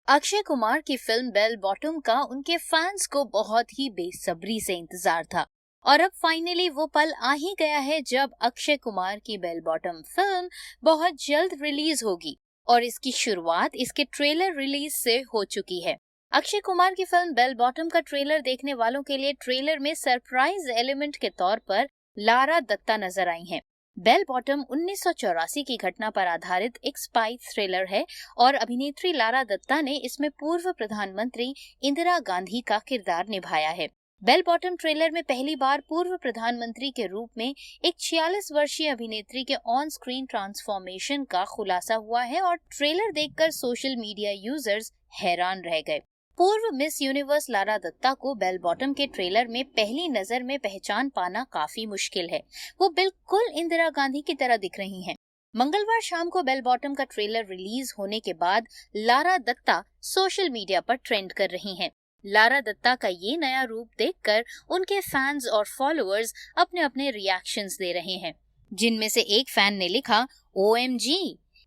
अक्षय कुमार की film bell bottom का उनके फैंस को बहुत ही बेसब्री से इंतजार था और अब फाइनली वो पल आ ही गया है जब अक्षय कुमार की बेल बॉटम फिल्म बहुत जल्द रिलीज होगी और इसकी शुरुआत इसके ट्रेलर रिलीज से हो चुकी है। अक्षय कुमार की फिल्म बेल बॉटम का ट्रेलर देखने वालों के लिए ट्रेलर में सरप्राइज एलिमेंट के तौर पर लारा दत्ता नजर आई हैं। बेल बॉटम 1984 की घटना पर आधारित एक स्पाई थ्रिलर है और अभिनेत्री लारा दत्ता ने इसमें पूर्व प्रधानमंत्री इंदिरा गांधी का किरदार निभाया है। बेल बॉटम ट्रेलर में पहली बार पूर्व प्रधानमंत्री के रूप में एक 46 वर्षीय अभिनेत्री के ऑन स्क्रीन ट्रांसफॉर्मेशन का खुलासा हुआ है और ट्रेलर देखकर सोशल मीडिया यूजर्स हैरान रह गए। पूर्व मिस यूनिवर्स लारा दत्ता को बेल बॉटम के ट्रेलर में पहली नजर में पहचान पाना काफी मुश्किल है। वो बिल्कुल इंदिरा गांधी की तरह दिख रही हैं। मंगलवार शाम को बेल बॉटम का ट्रेलर रिलीज होने के बाद लारा दत्ता सोशल मीडिया पर ट्रेंड कर रही हैं। लारा दत्ता का ये नया रूप देखकर उनके फैंस और फॉलोअर्स अपने अपने रिएक्शंस दे रहे हैं, जिनमें से एक फैन ने लिखा, OMG,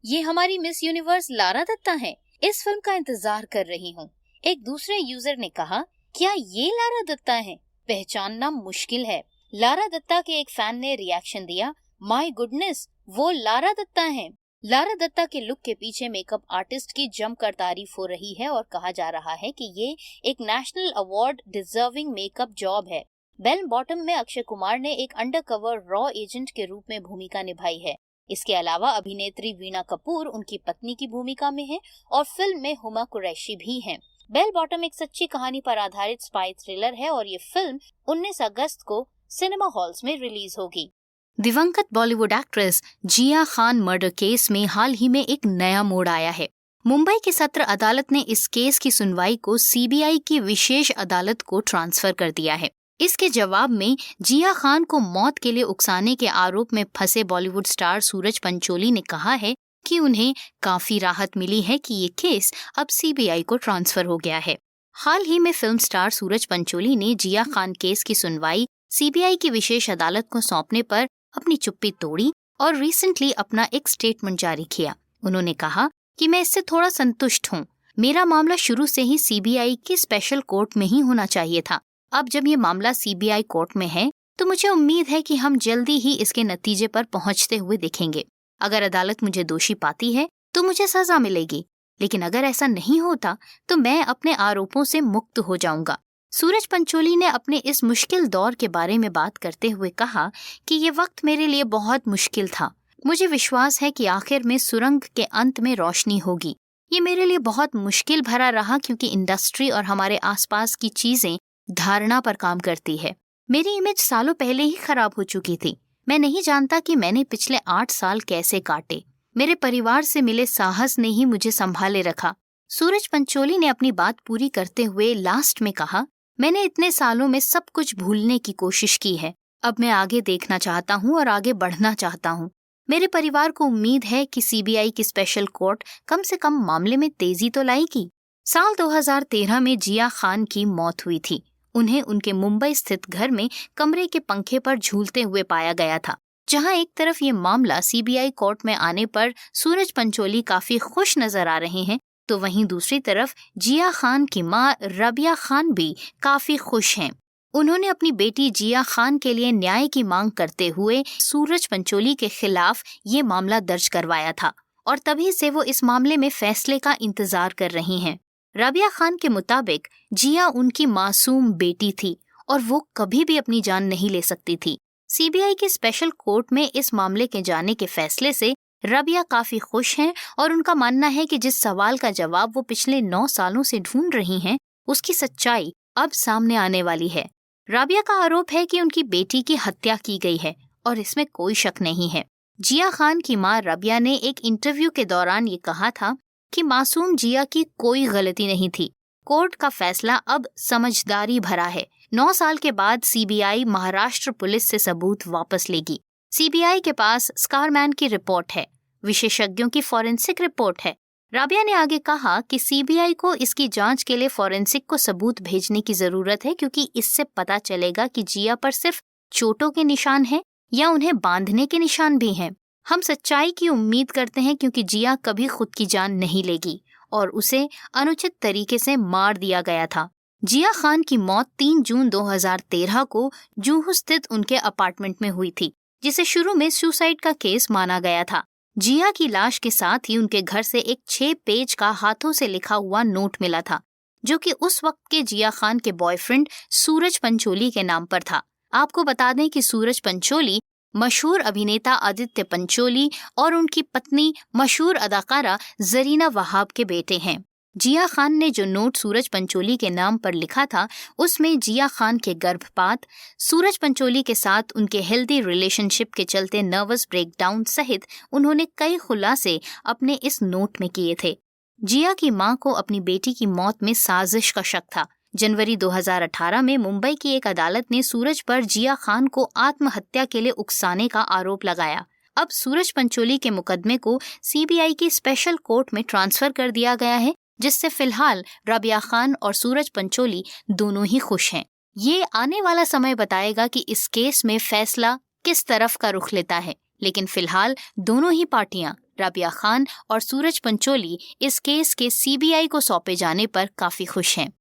ये हमारी मिस यूनिवर्स लारा दत्ता है, इस फिल्म का इंतजार कर रही हूँ। एक दूसरे यूजर ने कहा, क्या ये लारा दत्ता है? पहचानना मुश्किल है। लारा दत्ता के एक फैन ने रिएक्शन दिया, माय गुडनेस, वो लारा दत्ता है। लारा दत्ता के लुक के पीछे मेकअप आर्टिस्ट की जमकर तारीफ हो रही है और कहा जा रहा है कि ये एक national award deserving makeup job है। बेल बॉटम में अक्षय कुमार ने एक अंडरकवर रॉ एजेंट के रूप में भूमिका निभाई है। इसके अलावा अभिनेत्री वीणा कपूर उनकी पत्नी की भूमिका में है और फिल्म में हुमा कुरैशी भी हैं। बेल बॉटम एक सच्ची कहानी पर आधारित स्पाई थ्रिलर है और ये फिल्म 19 अगस्त को सिनेमा हॉल्स में रिलीज होगी। दिवंगत बॉलीवुड एक्ट्रेस जिया खान मर्डर केस में हाल ही में एक नया मोड़ आया है। मुंबई की सत्र अदालत ने इस केस की सुनवाई को CBI की विशेष अदालत को ट्रांसफर कर दिया है। इसके जवाब में जिया खान को मौत के लिए उकसाने के आरोप में फंसे बॉलीवुड स्टार सूरज पंचोली ने कहा है कि उन्हें काफी राहत मिली है कि ये केस अब CBI को ट्रांसफर हो गया है। हाल ही में फिल्म स्टार सूरज पंचोली ने जिया खान केस की सुनवाई CBI की विशेष अदालत को सौंपने पर अपनी चुप्पी तोड़ी और रिसेंटली अपना एक स्टेटमेंट जारी किया। उन्होंने कहा कि मैं इससे थोड़ा संतुष्ट हूँ। मेरा मामला शुरू से ही CBI की स्पेशल कोर्ट में ही होना चाहिए था। अब जब ये मामला CBI कोर्ट में है तो मुझे उम्मीद है कि हम जल्दी ही इसके नतीजे पर पहुँचते हुए दिखेंगे। अगर अदालत मुझे दोषी पाती है तो मुझे सजा मिलेगी, लेकिन अगर ऐसा नहीं होता तो मैं अपने आरोपों से मुक्त हो जाऊंगा। सूरज पंचोली ने अपने इस मुश्किल दौर के बारे में बात करते हुए कहा कि ये वक्त मेरे लिए बहुत मुश्किल था। मुझे विश्वास है कि आखिर में सुरंग के अंत में रोशनी होगी। ये मेरे लिए बहुत मुश्किल भरा रहा क्योंकि इंडस्ट्री और हमारे आसपास की चीजें धारणा पर काम करती है। मेरी इमेज सालों पहले ही खराब हो चुकी थी। मैं नहीं जानता कि मैंने पिछले 8 साल कैसे काटे। मेरे परिवार से मिले साहस ने ही मुझे संभाले रखा। सूरज पंचोली ने अपनी बात पूरी करते हुए लास्ट में कहा, मैंने इतने सालों में सब कुछ भूलने की कोशिश की है। अब मैं आगे देखना चाहता हूँ और आगे बढ़ना चाहता हूँ। मेरे परिवार को उम्मीद है कि CBI की स्पेशल कोर्ट कम से कम मामले में तेजी तो लाएगी। साल 2013 में जिया खान की मौत हुई थी। उन्हें उनके मुंबई स्थित घर में कमरे के पंखे पर झूलते हुए पाया गया था। जहां एक तरफ ये मामला CBI कोर्ट में आने पर सूरज पंचोली काफी खुश नजर आ रहे हैं, तो वहीं दूसरी तरफ जिया खान की मां रबिया खान भी काफी खुश हैं। उन्होंने अपनी बेटी जिया खान के लिए न्याय की मांग करते हुए सूरज पंचोली के खिलाफ ये मामला दर्ज करवाया था और तभी से वो इस मामले में फैसले का इंतजार कर रही हैं। रबिया खान के मुताबिक जिया उनकी मासूम बेटी थी और वो कभी भी अपनी जान नहीं ले सकती थी। CBI के स्पेशल कोर्ट में इस मामले के जाने के फैसले से रबिया काफी खुश हैं और उनका मानना है कि जिस सवाल का जवाब वो पिछले 9 सालों से ढूंढ रही हैं, उसकी सच्चाई अब सामने आने वाली है। रबिया का आरोप है कि उनकी बेटी की हत्या की गई है और इसमें कोई शक नहीं है। जिया खान की मां रबिया ने एक इंटरव्यू के दौरान ये कहा था कि मासूम जिया की कोई गलती नहीं थी। कोर्ट का फैसला अब समझदारी भरा है। 9 साल के बाद CBI महाराष्ट्र पुलिस से सबूत वापस लेगी। CBI के पास स्कारमैन की रिपोर्ट है, विशेषज्ञों की फॉरेंसिक रिपोर्ट है। राबिया ने आगे कहा कि CBI को इसकी जांच के लिए फॉरेंसिक को सबूत भेजने की जरूरत है, क्योंकि इससे पता चलेगा कि जिया पर सिर्फ चोटों के निशान हैं या उन्हें बांधने के निशान भी हैं। हम सच्चाई की उम्मीद करते हैं क्योंकि जिया कभी खुद की जान नहीं लेगी और उसे अनुचित तरीके से मार दिया गया था। जिया खान की मौत 3 जून 2013 को जुहू स्थित उनके अपार्टमेंट में हुई थी, जिसे शुरू में सुसाइड का केस माना गया था। जिया की लाश के साथ ही उनके घर से एक 6 पेज का हाथों से लिखा हुआ नोट मिला था, जो कि उस वक्त के जिया खान के बॉयफ्रेंड सूरज पंचोली के नाम पर था। आपको बता दें कि सूरज पंचोली मशहूर अभिनेता आदित्य पंचोली और उनकी पत्नी मशहूर अदाकारा जरीना वहाब के बेटे हैं। जिया खान ने जो नोट सूरज पंचोली के नाम पर लिखा था, उसमें जिया खान के गर्भपात, सूरज पंचोली के साथ उनके हेल्दी रिलेशनशिप के चलते नर्वस ब्रेकडाउन सहित उन्होंने कई खुलासे अपने इस नोट में किए थे। जिया की मां को अपनी बेटी की मौत में साजिश का शक था। जनवरी 2018 में मुंबई की एक अदालत ने सूरज पर जिया खान को आत्महत्या के लिए उकसाने का आरोप लगाया। अब सूरज पंचोली के मुकदमे को सीबीआई की स्पेशल कोर्ट में ट्रांसफर कर दिया गया है, जिससे फिलहाल रबिया खान और सूरज पंचोली दोनों ही खुश हैं। ये आने वाला समय बताएगा कि इस केस में फैसला किस तरफ का रुख लेता है, लेकिन फिलहाल दोनों ही पार्टियां, रबिया खान और सूरज पंचोली, इस केस के सीबीआई को सौंपे जाने पर काफी खुश हैं।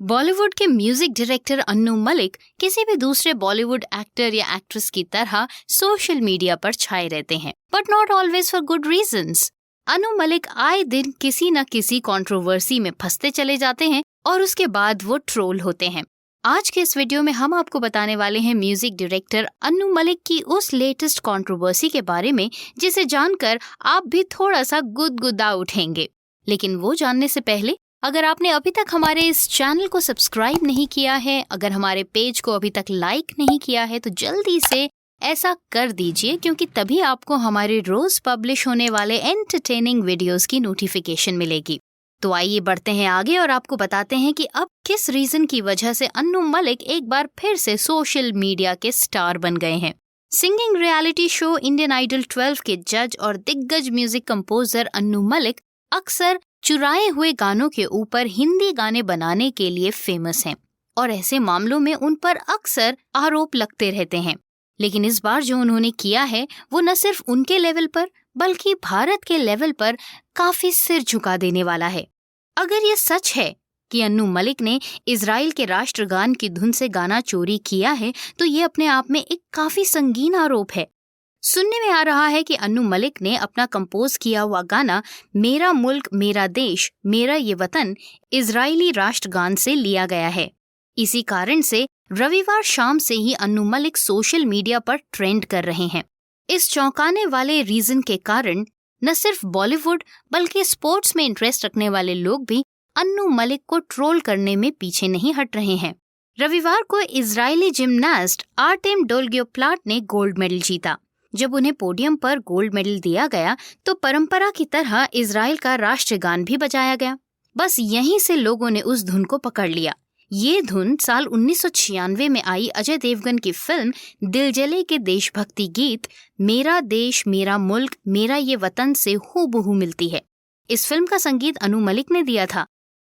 बॉलीवुड के म्यूजिक डायरेक्टर अन्नू मलिक किसी भी दूसरे बॉलीवुड एक्टर या एक्ट्रेस की तरह सोशल मीडिया पर छाए रहते हैं, but not always for good reasons. Annu Malik आए दिन किसी न किसी कंट्रोवर्सी में फंसते चले जाते हैं और उसके बाद वो ट्रोल होते हैं। आज के इस वीडियो में हम आपको बताने वाले हैं म्यूजिक डायरेक्टर अन्नू मलिक की उस लेटेस्ट कंट्रोवर्सी के बारे में, जिसे जानकर आप भी थोड़ा सा गुदगुदा उठेंगे। लेकिन वो जानने से पहले, अगर आपने अभी तक हमारे इस चैनल को सब्सक्राइब नहीं किया है, अगर हमारे पेज को अभी तक लाइक नहीं किया है, तो जल्दी से ऐसा कर दीजिए, क्योंकि तभी आपको हमारे रोज पब्लिश होने वाले एंटरटेनिंग वीडियोस की नोटिफिकेशन मिलेगी। तो आइए बढ़ते हैं आगे और आपको बताते हैं कि अब किस रीजन की वजह से अन्नू मलिक एक बार फिर से सोशल मीडिया के स्टार बन गए हैं। Singing reality show Indian Idol 12 के जज और दिग्गज म्यूजिक कंपोजर अन्नू मलिक अक्सर चुराए हुए गानों के ऊपर हिंदी गाने बनाने के लिए फेमस हैं और ऐसे मामलों में उन पर अक्सर आरोप लगते रहते हैं। लेकिन इस बार जो उन्होंने किया है वो न सिर्फ उनके लेवल पर बल्कि भारत के लेवल पर काफी सिर झुका देने वाला है। अगर ये सच है कि अन्नू मलिक ने इजराइल के राष्ट्रगान की धुन से गाना चोरी किया है, तो ये अपने आप में एक काफी संगीन आरोप है। सुनने में आ रहा है कि अन्नू मलिक ने अपना कंपोज किया हुआ गाना मेरा मुल्क मेरा देश मेरा ये वतन इजरायली राष्ट्रगान से लिया गया है। इसी कारण से रविवार शाम से ही अन्नू मलिक सोशल मीडिया पर ट्रेंड कर रहे हैं। इस चौंकाने वाले रीजन के कारण न सिर्फ बॉलीवुड बल्कि स्पोर्ट्स में इंटरेस्ट रखने वाले लोग भी अन्नू मलिक को ट्रोल करने में पीछे नहीं हट रहे हैं। रविवार को इजरायली जिम्नास्ट आर्टेम डोलगियोप्लाट ने गोल्ड मेडल जीता। जब उन्हें पोडियम पर गोल्ड मेडल दिया गया तो परंपरा की तरह इजराइल का राष्ट्रगान भी बजाया गया। बस यहीं से लोगों ने उस धुन को पकड़ लिया। ये धुन साल 1996 में आई अजय देवगन की फिल्म दिल जले के देशभक्ति गीत मेरा देश मेरा मुल्क मेरा ये वतन से हूबहू मिलती है। इस फिल्म का संगीत अन्नू मलिक ने दिया था।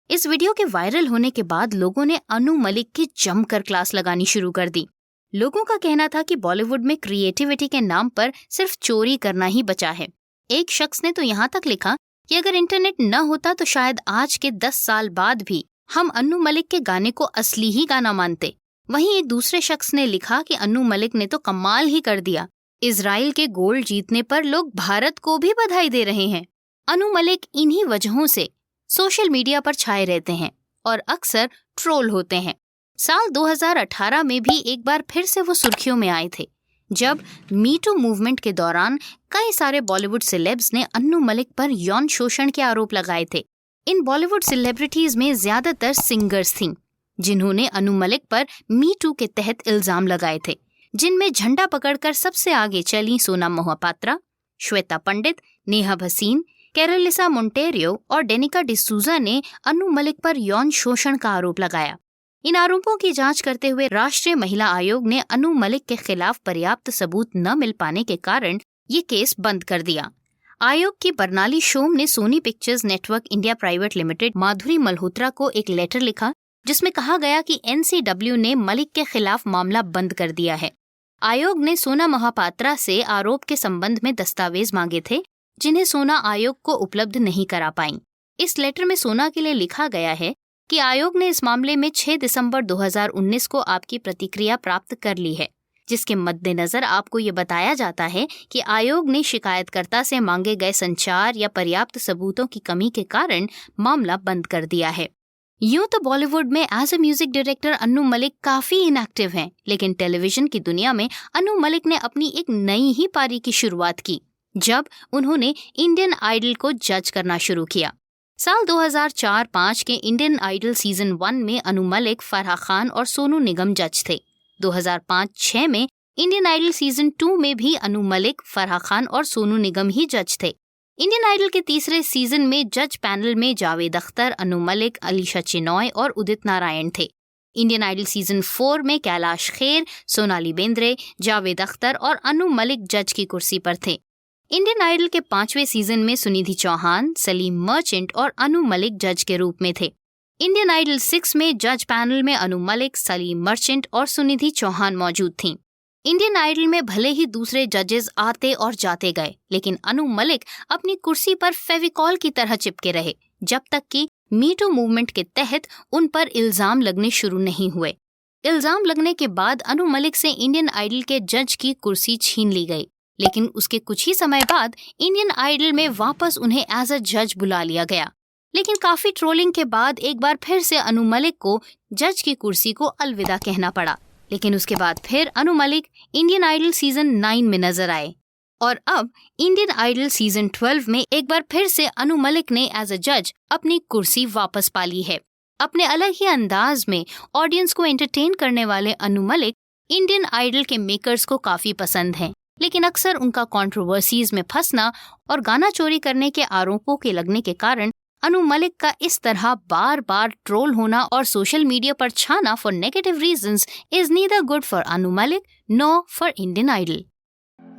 इस वीडियो के वायरल होने के बाद लोगों ने अन्नू मलिक की जमकर क्लास लगानी शुरू कर दी। लोगों का कहना था कि बॉलीवुड में क्रिएटिविटी के नाम पर सिर्फ चोरी करना ही बचा है। एक शख्स ने तो यहाँ तक लिखा कि अगर इंटरनेट न होता तो शायद आज के 10 साल बाद भी हम अन्नू मलिक के गाने को असली ही गाना मानते। वहीं एक दूसरे शख्स ने लिखा कि अन्नू मलिक ने तो कमाल ही कर दिया। इजराइल के गोल्ड जीतने पर लोग भारत को भी बधाई दे रहे हैं। अन्नू मलिक इन्हीं वजहों से सोशल मीडिया पर छाए रहते हैं और अक्सर ट्रोल होते हैं। साल 2018 में भी एक बार फिर से वो सुर्खियों में आए थे, जब मी टू मूवमेंट के दौरान कई सारे बॉलीवुड सेलेब्स ने अन्नू मलिक पर यौन शोषण के आरोप लगाए थे। इन बॉलीवुड सेलिब्रिटीज में ज्यादातर सिंगर्स थीं, जिन्होंने अन्नू मलिक पर मी टू के तहत इल्जाम लगाए थे, जिनमें झंडा पकड़कर सबसे आगे चली सोनम मोहपात्रा, श्वेता पंडित, नेहा भसीन, कैरोलिसा मोंटेरियो और डेनिका डिसूजा ने अन्नू मलिक पर यौन शोषण का आरोप लगाया। इन आरोपों की जांच करते हुए राष्ट्रीय महिला आयोग ने अन्नू मलिक के खिलाफ पर्याप्त सबूत न मिल पाने के कारण ये केस बंद कर दिया। आयोग की बरनाली शोम ने Sony Pictures Network India Private Limited Madhuri Malhotra को एक लेटर लिखा, जिसमें कहा गया कि NCW ने मलिक के खिलाफ मामला बंद कर दिया है। आयोग ने सोना मोहपात्रा से आरोप के संबंध में दस्तावेज मांगे थे, जिन्हें सोना आयोग को उपलब्ध नहीं करा पाई। इस लेटर में सोना के लिए लिखा गया है कि आयोग ने इस मामले में 6 दिसंबर 2019 को आपकी प्रतिक्रिया प्राप्त कर ली है, जिसके मद्देनजर आपको ये बताया जाता है कि आयोग ने शिकायतकर्ता से मांगे गए संचार या पर्याप्त सबूतों की कमी के कारण मामला बंद कर दिया है। यूं तो बॉलीवुड में as a music director Anu Malik काफी इनएक्टिव हैं, लेकिन टेलीविजन की दुनिया में अनु मलिक ने अपनी एक नई ही पारी की शुरुआत की जब उन्होंने इंडियन आइडल को जज करना शुरू किया। साल 2004-05 के इंडियन आइडल सीजन 1 में अनु मलिक, फराह खान और सोनू निगम जज थे। 2005-06 में इंडियन आइडल सीजन 2 में भी अनु मलिक, फराह खान और सोनू निगम ही जज थे। इंडियन आइडल के तीसरे सीजन में जज पैनल में जावेद अख्तर, अनु मलिक, अलीशा चिनॉय और उदित नारायण थे। इंडियन आइडल सीजन 4 में कैलाश खेर, सोनाली बेंद्रे, जावेद अख्तर और अनु मलिक जज की कुर्सी पर थे। इंडियन आइडल के 5वें सीजन में सुनिधि चौहान, सलीम मर्चेंट और अनु मलिक जज के रूप में थे। इंडियन आइडल 6 में जज पैनल में अनु मलिक, सलीम मर्चेंट और सुनिधि चौहान मौजूद थीं। इंडियन आइडल में भले ही दूसरे जजेस आते और जाते गए, लेकिन अनु मलिक अपनी कुर्सी पर फेविकॉल की तरह चिपके रहे जब तक कि मी टू मूवमेंट के तहत उन पर इल्जाम लगने शुरू नहीं हुए। इल्जाम लगने के बाद अनु मलिक से इंडियन आइडल के जज की कुर्सी छीन ली गई, लेकिन उसके कुछ ही समय बाद इंडियन आइडल में वापस उन्हें एज अ जज बुला लिया गया। लेकिन काफी ट्रोलिंग के बाद एक बार फिर से अनु मलिक को जज की कुर्सी को अलविदा कहना पड़ा। लेकिन उसके बाद फिर Anu Malik Indian Idol season 9 में नजर आए और अब इंडियन आइडल सीजन 12 में एक बार फिर से अनु मलिक ने एज अ जज अपनी कुर्सी वापस पा ली है। अपने अलग ही अंदाज में ऑडियंस को एंटरटेन करने वाले अनु मलिक इंडियन आइडल के मेकर्स को काफी पसंद हैं, लेकिन अक्सर उनका कंट्रोवर्सीज में फंसना और गाना चोरी करने के आरोपों के लगने के कारण अनु मलिक का इस तरह बार बार ट्रोल होना और सोशल मीडिया पर छाना for negative reasons is neither good for Anu Malik no for Indian Idol.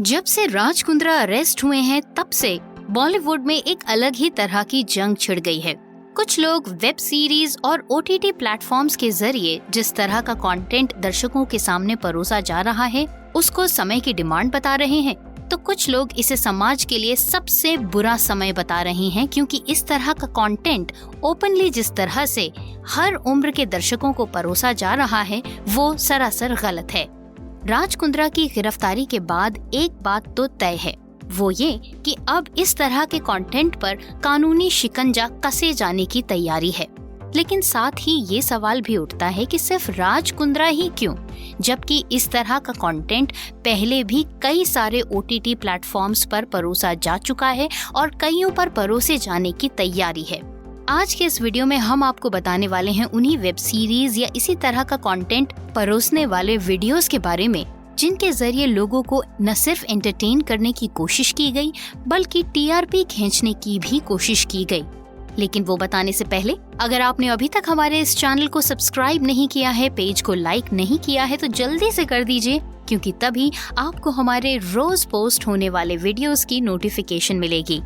जब से राज कुंद्रा अरेस्ट हुए हैं तब से बॉलीवुड में एक अलग ही तरह की जंग छिड़ गई है। कुछ लोग वेब सीरीज और OTT प्लेटफॉर्म्स के जरिए जिस तरह का कंटेंट दर्शकों के सामने परोसा जा रहा है उसको समय की डिमांड बता रहे हैं, तो कुछ लोग इसे समाज के लिए सबसे बुरा समय बता रहे हैं, क्योंकि इस तरह का कंटेंट ओपनली जिस तरह से हर उम्र के दर्शकों को परोसा जा रहा है वो सरासर गलत है। राज कुंद्रा की गिरफ्तारी के बाद एक बात तो तय है, वो ये कि अब इस तरह के कंटेंट पर कानूनी शिकंजा कसे जाने की तैयारी है। लेकिन साथ ही ये सवाल भी उठता है कि सिर्फ राज कुंद्रा ही क्यों, जबकि इस तरह का कंटेंट पहले भी कई सारे OTT प्लेटफॉर्म्स पर परोसा जा चुका है और कईयों पर परोसे जाने की तैयारी है। आज के इस वीडियो में हम आपको बताने वाले हैं उन्हीं वेब सीरीज या इसी तरह का कंटेंट परोसने वाले वीडियोस के बारे में जिनके जरिए लोगों को न सिर्फ एंटरटेन करने की कोशिश की गई बल्कि TRP खींचने की भी कोशिश की गई। लेकिन वो बताने से पहले अगर आपने अभी तक हमारे इस चैनल को सब्सक्राइब नहीं किया है, पेज को लाइक नहीं किया है, तो जल्दी से कर दीजिए, क्योंकि तभी आपको हमारे रोज पोस्ट होने वाले वीडियोस की नोटिफिकेशन मिलेगी।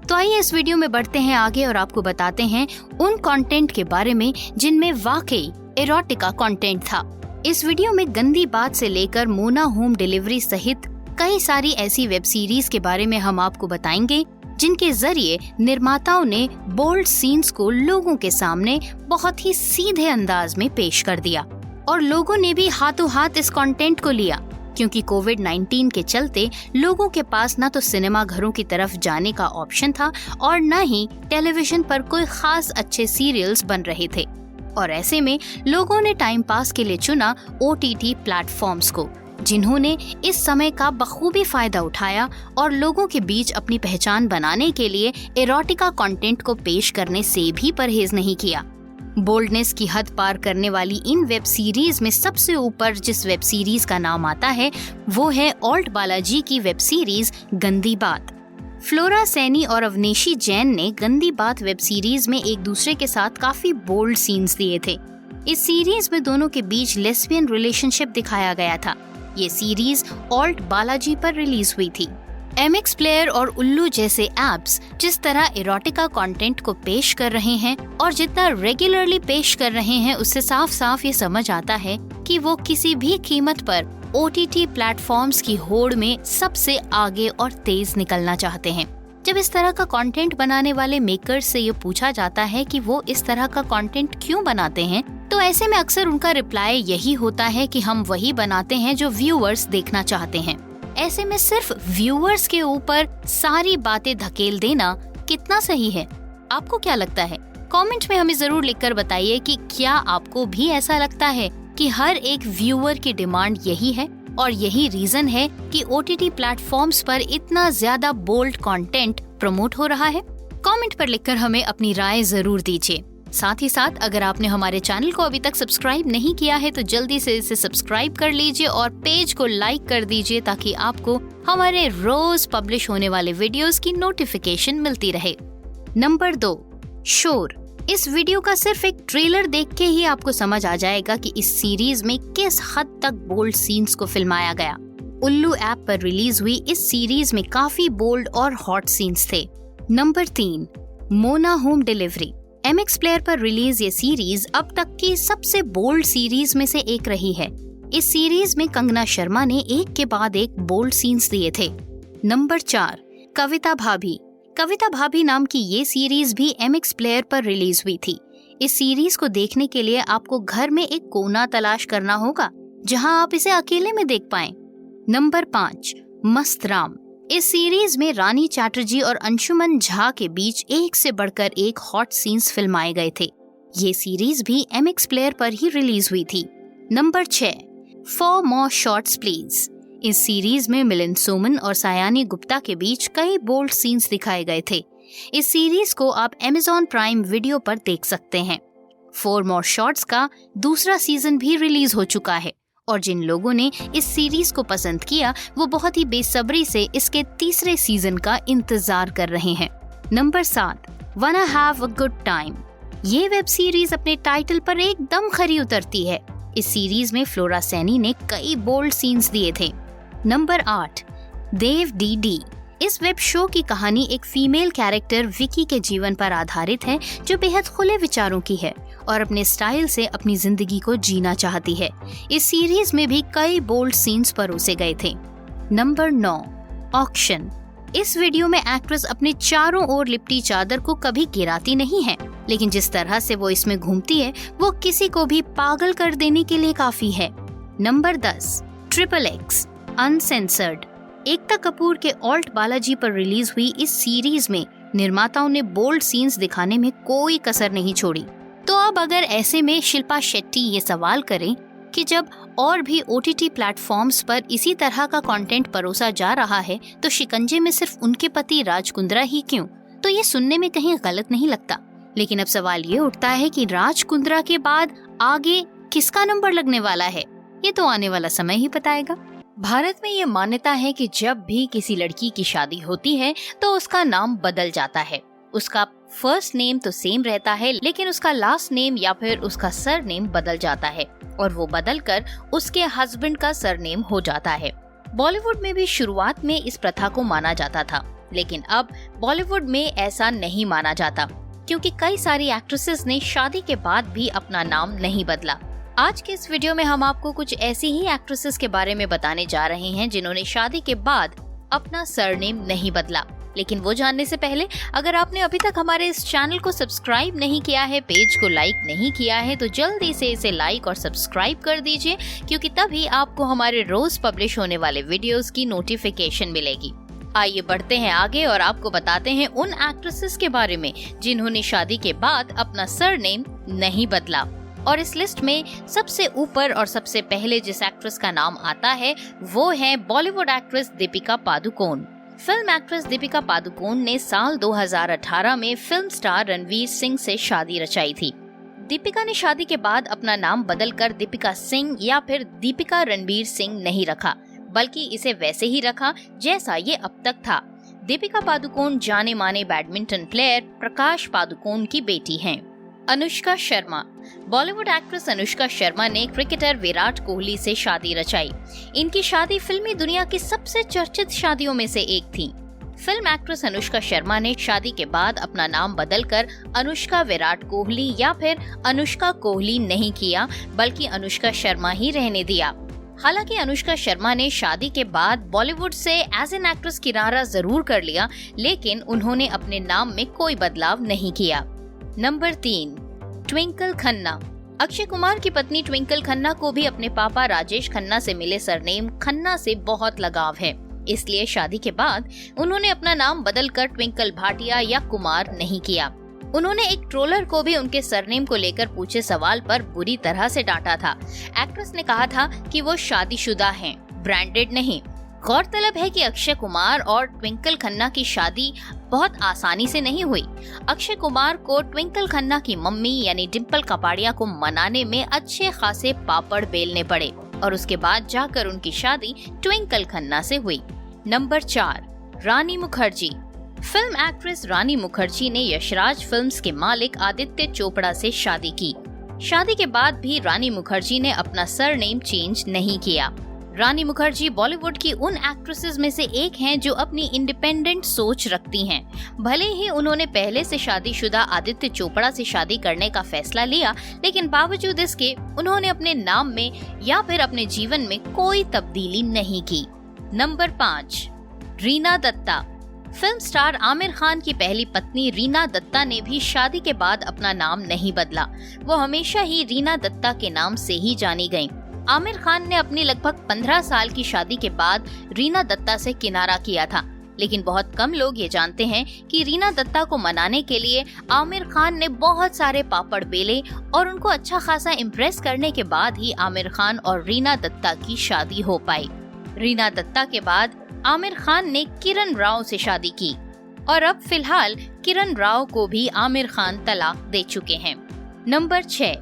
तो आइए इस वीडियो में बढ़ते हैं आगे और आपको बताते हैं उन कंटेंट के बारे में जिनमें वाकई एरोटिका कंटेंट था। इस वीडियो में गंदी बात से लेकर मोना होम डिलीवरी सहित कई सारी ऐसी वेब सीरीज के बारे में हम आपको बताएंगे जिनके जरिए निर्माताओं ने बोल्ड सीन्स को लोगों के सामने बहुत ही सीधे अंदाज में पेश कर दिया और लोगों ने भी हाथों हाथ इस कंटेंट को लिया, क्योंकि कोविड-19 के चलते लोगों के पास न तो सिनेमा घरों की तरफ जाने का ऑप्शन था और न ही टेलीविजन पर कोई खास अच्छे सीरियल्स बन रहे थे, और ऐसे में लोगों ने टाइम पास के लिए चुना OTT प्लेटफॉर्म्स को, जिन्होंने इस समय का बखूबी फायदा उठाया और लोगों के बीच अपनी पहचान बनाने के लिए एरोटिका कंटेंट को पेश करने से भी परहेज नहीं किया। बोल्डनेस की हद पार करने वाली इन वेब सीरीज में सबसे ऊपर जिस वेब सीरीज का नाम आता है वो है ऑल्ट बालाजी की वेब सीरीज गंदी बात। फ्लोरा सैनी और अवनेशी जैन ने गंदी बात वेब सीरीज में एक दूसरे के साथ काफी बोल्ड सीन्स दिए थे। इस सीरीज में दोनों के बीच लेस्बियन रिलेशनशिप दिखाया गया था। ये सीरीज ऑल्ट बालाजी पर रिलीज हुई थी। MX प्लेयर और उल्लू जैसे ऐप्स जिस तरह एरोटिका कंटेंट को पेश कर रहे हैं और जितना रेगुलरली पेश कर रहे हैं, उससे साफ साफ ये समझ आता है कि वो किसी भी कीमत पर OTT प्लेटफॉर्म्स की होड़ में सबसे आगे और तेज निकलना चाहते हैं। जब इस तरह का कंटेंट बनाने वाले मेकर्स से ये पूछा जाता है कि वो इस तरह का कंटेंट क्यों बनाते हैं, तो ऐसे में अक्सर उनका रिप्लाई यही होता है कि हम वही बनाते हैं जो व्यूअर्स देखना चाहते हैं। ऐसे में सिर्फ व्यूअर्स के ऊपर सारी बातें धकेल देना कितना सही है? आपको क्या लगता है? कमेंट में हमें जरूर लिखकर बताइए कि क्या आपको भी ऐसा लगता है कि हर एक व्यूअर की डिमांड यही है और यही रीजन है कि OTT प्लेटफॉर्म्स पर इतना ज्यादा बोल्ड कंटेंट प्रमोट हो रहा है? कमेंट पर लिखकर हमें अपनी राय जरूर दीजिए। साथ ही साथ अगर आपने हमारे चैनल को अभी तक सब्सक्राइब नहीं किया है तो जल्दी से इसे सब्सक्राइब कर लीजिए और पेज को लाइक कर दीजिए ताकि आपको हमारे रोज पब्लिश होने वाले वीडियोस की नोटिफिकेशन मिलती रहे। नंबर 2, शोर। इस वीडियो का सिर्फ एक ट्रेलर देख के ही आपको समझ आ जाएगा कि इस सीरीज में किस हद तक बोल्ड सीन्स को फिल्माया गया। उल्लू ऐप पर रिलीज हुई इस सीरीज में काफी बोल्ड और हॉट सीन्स थे। Number 3, Mona home delivery. MX player पर रिलीज ये सीरीज अब तक की सबसे बोल्ड सीरीज में से एक रही है। इस सीरीज में कंगना शर्मा ने एक के बाद एक बोल्ड सीन्स दिए थे। नंबर 4, कविता भाभी। कविता भाभी नाम की ये सीरीज भी MX प्लेयर पर रिलीज हुई थी। इस सीरीज को देखने के लिए आपको घर में एक कोना तलाश करना होगा जहां आप इसे अकेले में देख पाएं। नंबर 5, मस्त राम। इस सीरीज में रानी चैटर्जी और अंशुमन झा के बीच एक से बढ़कर एक हॉट सीन्स फिल्माए गए थे। ये सीरीज भी MX प्लेयर पर ही रिलीज हुई थी। Number 6, for more shots please. इस सीरीज में मिलिंद सोमन और सायानी गुप्ता के बीच कई बोल्ड सीन्स दिखाए गए थे। इस सीरीज को आप Amazon प्राइम वीडियो पर देख सकते हैं। फॉर मोर शॉट्स का दूसरा सीजन भी रिलीज हो चुका है और जिन लोगों ने इस सीरीज को पसंद किया वो बहुत ही बेसब्री से इसके तीसरे सीजन का इंतजार कर रहे हैं। Number 7, Wanna Have a Good Time। ये वेब सीरीज अपने टाइटल पर एकदम खरी उतरती है। इस सीरीज में फ्लोरा सैनी ने कई बोल्ड सीन्स दिए थे। नंबर 8, देव DD। इस वेब शो की कहानी एक फीमेल कैरेक्टर विकी के जीवन पर आधारित है जो बेहद खुले विचारों की है और अपने स्टाइल से अपनी जिंदगी को जीना चाहती है। इस सीरीज में भी कई बोल्ड सीन्स परोसे गए थे। Number 9, auction. इस वीडियो में एक्ट्रेस अपने चारों ओर लिपटी चादर को कभी गिराती नहीं है, लेकिन जिस तरह से वो इसमें घूमती है वो किसी को भी पागल कर देने के लिए काफी है। Number 10, XXX uncensored. Ekta Kapoor के ऑल्ट बालाजी पर रिलीज हुई इस सीरीज में निर्माताओं ने बोल्ड सीन्स दिखाने में कोई कसर नहीं छोड़ी। तो अब अगर ऐसे में शिल्पा शेट्टी ये सवाल करें कि जब और भी OTT प्लेटफॉर्म्स पर इसी तरह का कंटेंट परोसा जा रहा है तो शिकंजे में सिर्फ उनके पति राज कुंद्रा ही क्यों, तो ये सुनने में कहीं गलत नहीं लगता। लेकिन अब सवाल ये उठता है कि राज कुंद्रा के बाद आगे किसका नंबर लगने वाला है, ये तो आने वाला समय ही बताएगा। भारत में ये मान्यता है कि जब भी किसी लड़की की शादी होती है तो उसका नाम बदल जाता है। उसका फर्स्ट नेम तो सेम रहता है लेकिन उसका लास्ट नेम या फिर उसका सर नेम बदल जाता है और वो बदलकर उसके हस्बैंड का सरनेम हो जाता है। बॉलीवुड में भी शुरुआत में इस प्रथा को माना जाता था, लेकिन अब बॉलीवुड में ऐसा नहीं माना जाता क्योंकि कई सारी एक्ट्रेसेस ने शादी के बाद भी अपना नाम नहीं बदला। आज के इस वीडियो में हम आपको कुछ ऐसी ही एक्ट्रेसेस के बारे में बताने जा रहे हैं जिन्होंने शादी के बाद अपना सरनेम नहीं बदला। लेकिन वो जानने से पहले अगर आपने अभी तक हमारे इस चैनल को सब्सक्राइब नहीं किया है, पेज को लाइक नहीं किया है, तो जल्दी से इसे लाइक और सब्सक्राइब कर दीजिए क्योंकि तभी आपको हमारे रोज पब्लिश होने वाले वीडियोस की नोटिफिकेशन मिलेगी। आइए बढ़ते हैं आगे और आपको बताते हैं उन एक्ट्रेसेस के बारे में जिन्होंने शादी के बाद अपना सरनेम नहीं बदला। और इस लिस्ट में सबसे ऊपर और सबसे पहले जिस एक्ट्रेस का नाम आता है वो है Bollywood actress Deepika Padukone. Film actress Deepika Padukone ने साल 2018 में फिल्म स्टार रणवीर सिंह से शादी रचाई थी। दीपिका ने शादी के बाद अपना नाम बदलकर दीपिका सिंह या फिर दीपिका रणवीर सिंह नहीं रखा, बल्कि इसे वैसे ही रखा जैसा ये अब तक था। दीपिका पादुकोण जाने माने बैडमिंटन प्लेयर प्रकाश पादुकोण की बेटी हैं। अनुष्का शर्मा। बॉलीवुड एक्ट्रेस अनुष्का शर्मा ने क्रिकेटर विराट कोहली से शादी रचाई। इनकी शादी फिल्मी दुनिया की सबसे चर्चित शादियों में से एक थी। फिल्म एक्ट्रेस अनुष्का शर्मा ने शादी के बाद अपना नाम बदलकर अनुष्का विराट कोहली या फिर अनुष्का कोहली नहीं किया, बल्कि अनुष्का शर्मा ही रहने दिया। हालांकि अनुष्का शर्मा ने शादी के बाद बॉलीवुड से एज एन एक्ट्रेस किनारा जरूर कर लिया, लेकिन उन्होंने अपने नाम में कोई बदलाव नहीं किया। Number 3, Twinkle Khanna. अक्षय कुमार की पत्नी ट्विंकल खन्ना को भी अपने पापा राजेश खन्ना से मिले सरनेम खन्ना से बहुत लगाव है, इसलिए शादी के बाद उन्होंने अपना नाम बदलकर ट्विंकल भाटिया या कुमार नहीं किया। उन्होंने एक ट्रोलर को भी उनके सरनेम को लेकर पूछे सवाल पर बुरी तरह से डांटा था। एक्ट्रेस ने कहा था कि वो शादीशुदा हैं, ब्रांडेड नहीं। गौरतलब है कि अक्षय कुमार और ट्विंकल खन्ना की शादी बहुत आसानी से नहीं हुई। अक्षय कुमार को ट्विंकल खन्ना की मम्मी यानी डिम्पल कपाड़िया को मनाने में अच्छे खासे पापड़ बेलने पड़े और उसके बाद जाकर उनकी शादी ट्विंकल खन्ना से हुई। नंबर 4, रानी मुखर्जी। फिल्म एक्ट्रेस रानी मुखर्जी ने यशराज फिल्म्स के मालिक आदित्य चोपड़ा से शादी की। शादी के बाद भी रानी मुखर्जी ने अपना सरनेम चेंज नहीं किया। रानी मुखर्जी बॉलीवुड की उन एक्ट्रेसेस में से एक हैं जो अपनी इंडिपेंडेंट सोच रखती हैं। भले ही उन्होंने पहले से शादीशुदा आदित्य चोपड़ा से शादी करने का फैसला लिया, लेकिन बावजूद इसके उन्होंने अपने नाम में या फिर अपने जीवन में कोई तब्दीली नहीं की। Number 5, Reena Dutta. Film star Aamir Khan की पहली पत्नी रीना दत्ता ने भी शादी के बाद अपना नाम नहीं बदला। वो हमेशा ही रीना दत्ता के नाम से ही जानी गईं। आमिर खान ने अपनी लगभग 15 साल की शादी के बाद रीना दत्ता से किनारा किया था, लेकिन बहुत कम लोग ये जानते हैं कि रीना दत्ता को मनाने के लिए आमिर खान ने बहुत सारे पापड़ बेले और उनको अच्छा खासा इम्प्रेस करने के बाद ही आमिर खान और रीना दत्ता की शादी हो पाई। रीना दत्ता के बाद आमिर खान ने किरण राव से शादी की और अब फिलहाल किरण राव को भी आमिर खान तलाक दे चुके हैं। नंबर 6,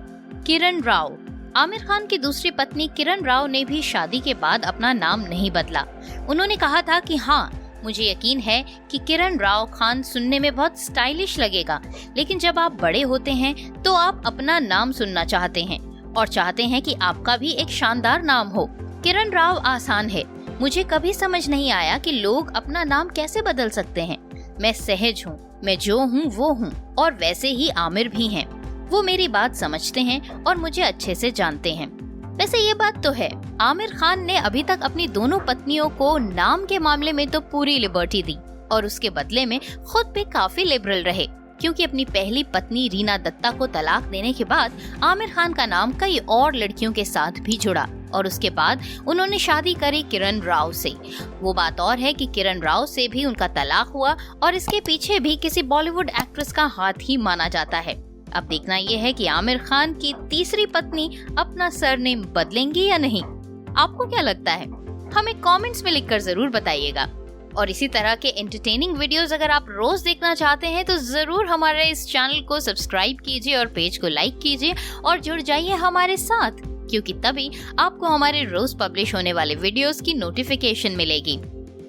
किरण राव। आमिर खान की दूसरी पत्नी किरण राव ने भी शादी के बाद अपना नाम नहीं बदला। उन्होंने कहा था कि हाँ, मुझे यकीन है कि किरण राव खान सुनने में बहुत स्टाइलिश लगेगा, लेकिन जब आप बड़े होते हैं तो आप अपना नाम सुनना चाहते हैं और चाहते हैं कि आपका भी एक शानदार नाम हो। किरण राव आसान है। मुझे कभी समझ नहीं आया कि लोग अपना नाम कैसे बदल सकते हैं। मैं सहज हूँ, मैं जो हूँ वो हूँ, और वैसे ही आमिर भी हैं। वो मेरी बात समझते हैं और मुझे अच्छे से जानते हैं। वैसे ये बात तो है, आमिर खान ने अभी तक अपनी दोनों पत्नियों को नाम के मामले में तो पूरी लिबर्टी दी और उसके बदले में खुद पे काफी लिबरल रहे, क्योंकि अपनी पहली पत्नी रीना दत्ता को तलाक देने के बाद आमिर खान का नाम कई और लड़कियों के साथ भी जुड़ा और उसके बाद उन्होंने शादी करी किरण राव से। वो बात और है कि किरण राव से भी उनका तलाक हुआ और इसके पीछे भी किसी बॉलीवुड एक्ट्रेस का हाथ ही माना जाता है। अब देखना ये है कि आमिर खान की तीसरी पत्नी अपना सरनेम बदलेंगी या नहीं। आपको क्या लगता है? हमें कमेंट्स में लिखकर जरूर बताइएगा। और इसी तरह के एंटरटेनिंग वीडियोस अगर आप रोज देखना चाहते हैं तो जरूर हमारे इस चैनल को सब्सक्राइब कीजिए और पेज को लाइक कीजिए और जुड़ जाइए हमारे साथ, क्योंकि तभी आपको हमारे रोज पब्लिश होने वाले वीडियोस की नोटिफिकेशन मिलेगी।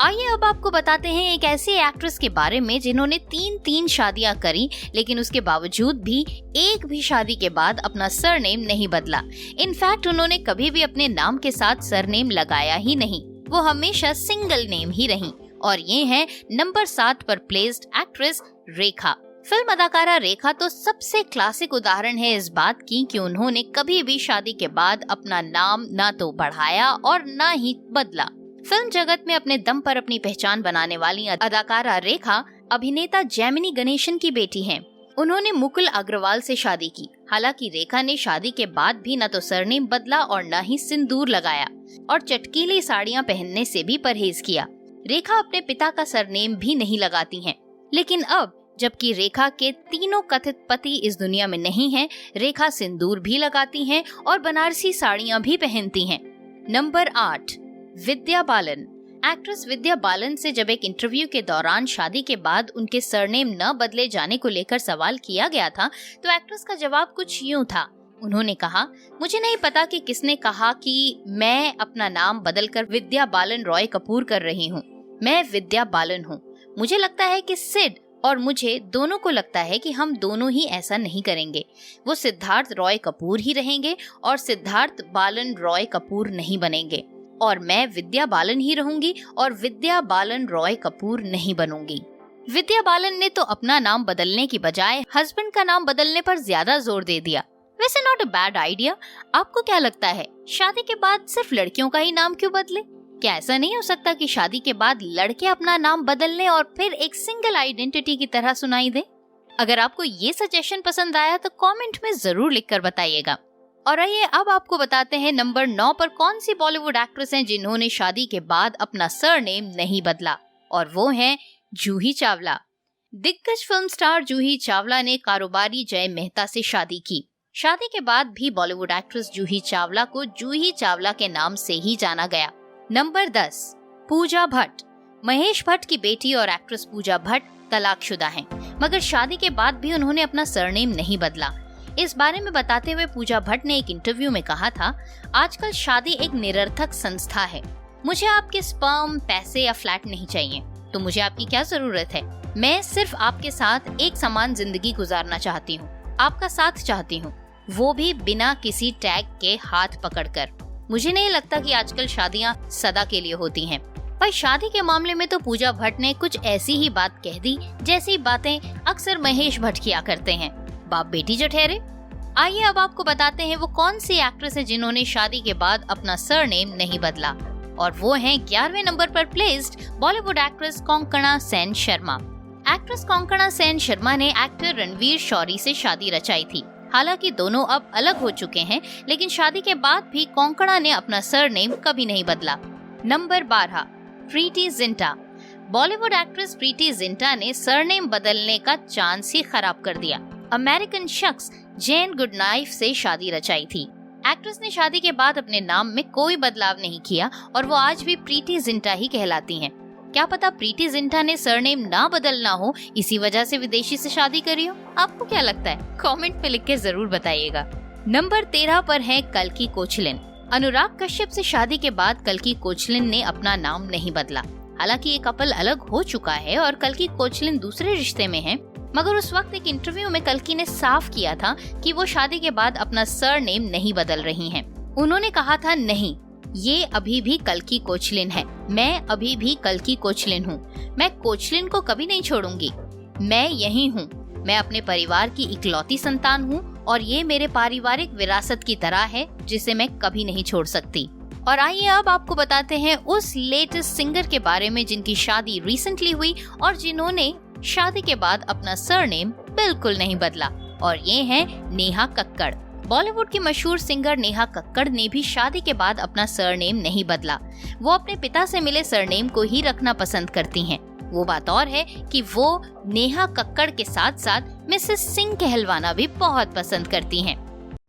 आइए अब आपको बताते हैं एक ऐसी एक्ट्रेस के बारे में जिन्होंने 3 शादियां करी, लेकिन उसके बावजूद भी एक भी शादी के बाद अपना सरनेम नहीं बदला। इनफैक्ट उन्होंने कभी भी अपने नाम के साथ सरनेम लगाया ही नहीं। वो हमेशा सिंगल नेम ही रही और ये है नंबर 7 पर प्लेस्ड एक्ट्रेस रेखा। फिल्म अदाकारा रेखा तो सबसे क्लासिक उदाहरण है इस बात की कि उन्होंने कभी भी शादी के बाद अपना नाम ना तो बढ़ाया और ना ही बदला। फिल्म जगत में अपने दम पर अपनी पहचान बनाने वाली अदाकारा रेखा अभिनेता जैमिनी गणेशन की बेटी हैं। उन्होंने मुकुल अग्रवाल से शादी की। हालांकि रेखा ने शादी के बाद भी न तो सरनेम बदला और न ही सिंदूर लगाया और चटकीली साड़ियां पहनने से भी परहेज किया। रेखा अपने पिता का सरनेम भी नहीं लगाती हैं। लेकिन अब जबकि रेखा के तीनों कथित पति इस दुनिया में नहीं हैं, रेखा सिंदूर भी लगाती हैं और बनारसी साड़ियां भी पहनती हैं। नंबर 8, विद्या बालन। एक्ट्रेस विद्या बालन से जब एक इंटरव्यू के दौरान शादी के बाद उनके सरनेम न बदले जाने को लेकर सवाल किया गया था तो एक्ट्रेस का जवाब कुछ यूं था। उन्होंने कहा, मुझे नहीं पता कि किसने कहा कि मैं अपना नाम बदलकर विद्या बालन रॉय कपूर कर रही हूँ। मैं विद्या बालन हूँ। मुझे लगता है कि सिड और मुझे दोनों को लगता है कि हम दोनों ही ऐसा नहीं करेंगे। वो सिद्धार्थ रॉय कपूर ही रहेंगे और सिद्धार्थ बालन रॉय कपूर नहीं बनेंगे और मैं विद्या बालन ही रहूंगी और विद्या बालन रॉय कपूर नहीं बनूंगी। विद्या बालन ने तो अपना नाम बदलने की बजाय हस्बैंड का नाम बदलने पर ज्यादा जोर दे दिया। वैसे वैसे नॉट अ बैड आइडिया। आपको क्या लगता है, शादी के बाद सिर्फ लड़कियों का ही नाम क्यों बदले? क्या ऐसा नहीं हो सकता कि शादी के बाद लड़के अपना नाम बदल लें और फिर एक सिंगल आइडेंटिटी की तरह सुनाई दे? अगर आपको ये सजेशन पसंद आया तो कमेंट में जरूर लिखकर बताइएगा। और आइए अब आपको बताते हैं नंबर 9 पर कौन सी बॉलीवुड एक्ट्रेस हैं जिन्होंने शादी के बाद अपना सरनेम नहीं बदला, और वो हैं जूही चावला। दिग्गज फिल्म स्टार जूही चावला ने कारोबारी जय मेहता से शादी की। शादी के बाद भी बॉलीवुड एक्ट्रेस जूही चावला को जूही चावला के नाम से ही जाना गया। नंबर 10, पूजा भट्ट। महेश भट्ट की बेटी और एक्ट्रेस पूजा भट्ट तलाकशुदा हैं, मगर शादी के बाद भी उन्होंने अपना सरनेम नहीं बदला। इस बारे में बताते हुए पूजा भट्ट ने एक इंटरव्यू में कहा था, आजकल शादी एक निरर्थक संस्था है। मुझे आपके स्पर्म, पैसे या फ्लैट नहीं चाहिए, तो मुझे आपकी क्या जरूरत है? मैं सिर्फ आपके साथ एक समान जिंदगी गुजारना चाहती हूँ, आपका साथ चाहती हूँ, वो भी बिना किसी टैग के हाथ पकड़कर। मुझे नहीं लगता कि आजकल शादियाँ सदा के लिए होती हैं। पर शादी के मामले में तो पूजा भट्ट ने कुछ ऐसी ही बात कह दी जैसी बातें अक्सर महेश भट्ट किया करते हैं, बाप बेटी जो ठहरे। आइए अब आपको बताते हैं वो कौन सी एक्ट्रेस है जिन्होंने शादी के बाद अपना सरनेम नहीं बदला, और वो हैं 11वें नंबर पर placed Bollywood actress Konkona Sen Sharma. Actress Konkona Sen Sharma ने एक्टर रणवीर शौरी से शादी रचाई थी। हालांकि दोनों अब अलग हो चुके हैं, लेकिन शादी के बाद भी कोंकणा ने अपना सरनेम कभी नहीं बदला। नंबर 12, प्रीति जिंटा। बॉलीवुड एक्ट्रेस प्रीति जिंटा ने सरनेम बदलने का चांस ही खराब कर दिया। अमेरिकन शख्स जेन गुडनाइफ से शादी रचाई थी। एक्ट्रेस ने शादी के बाद अपने नाम में कोई बदलाव नहीं किया और वो आज भी प्रीति जिंटा ही कहलाती हैं। क्या पता प्रीति जिंटा ने सरनेम ना बदलना हो, इसी वजह से विदेशी से शादी करी हो? आपको क्या लगता है? कमेंट में लिख के जरूर बताइएगा। नंबर 13 पर है कल्की कोचलिन। अनुराग कश्यप से शादी के बाद कल्की कोचलिन ने अपना नाम नहीं बदला। हालांकि ये कपल अलग हो चुका है और कल्की कोचलिन दूसरे रिश्ते में है, मगर उस वक्त एक इंटरव्यू में कल्की ने साफ किया था कि वो शादी के बाद अपना सरनेम नहीं बदल रही हैं। उन्होंने कहा था, नहीं, ये अभी भी कल्की कोचलिन है, मैं अभी भी कल्की कोचलिन हूँ, मैं कोचलिन को कभी नहीं छोड़ूंगी, मैं यही हूँ, मैं अपने परिवार की इकलौती संतान हूँ और ये मेरे पारिवारिक विरासत की तरह है जिसे मैं कभी नहीं छोड़ सकती। और आइए अब आपको बताते हैं उस लेटेस्ट सिंगर के बारे में जिनकी शादी रिसेंटली हुई और जिन्होंने शादी के बाद अपना सरनेम बिल्कुल नहीं बदला, और ये है नेहा कक्कड़। बॉलीवुड की मशहूर सिंगर नेहा कक्कड़ ने भी शादी के बाद अपना सरनेम नहीं बदला। वो अपने पिता से मिले सरनेम को ही रखना पसंद करती हैं। वो बात और है कि वो नेहा कक्कड़ के साथ साथ मिसेस सिंह कहलवाना भी बहुत पसंद करती हैं।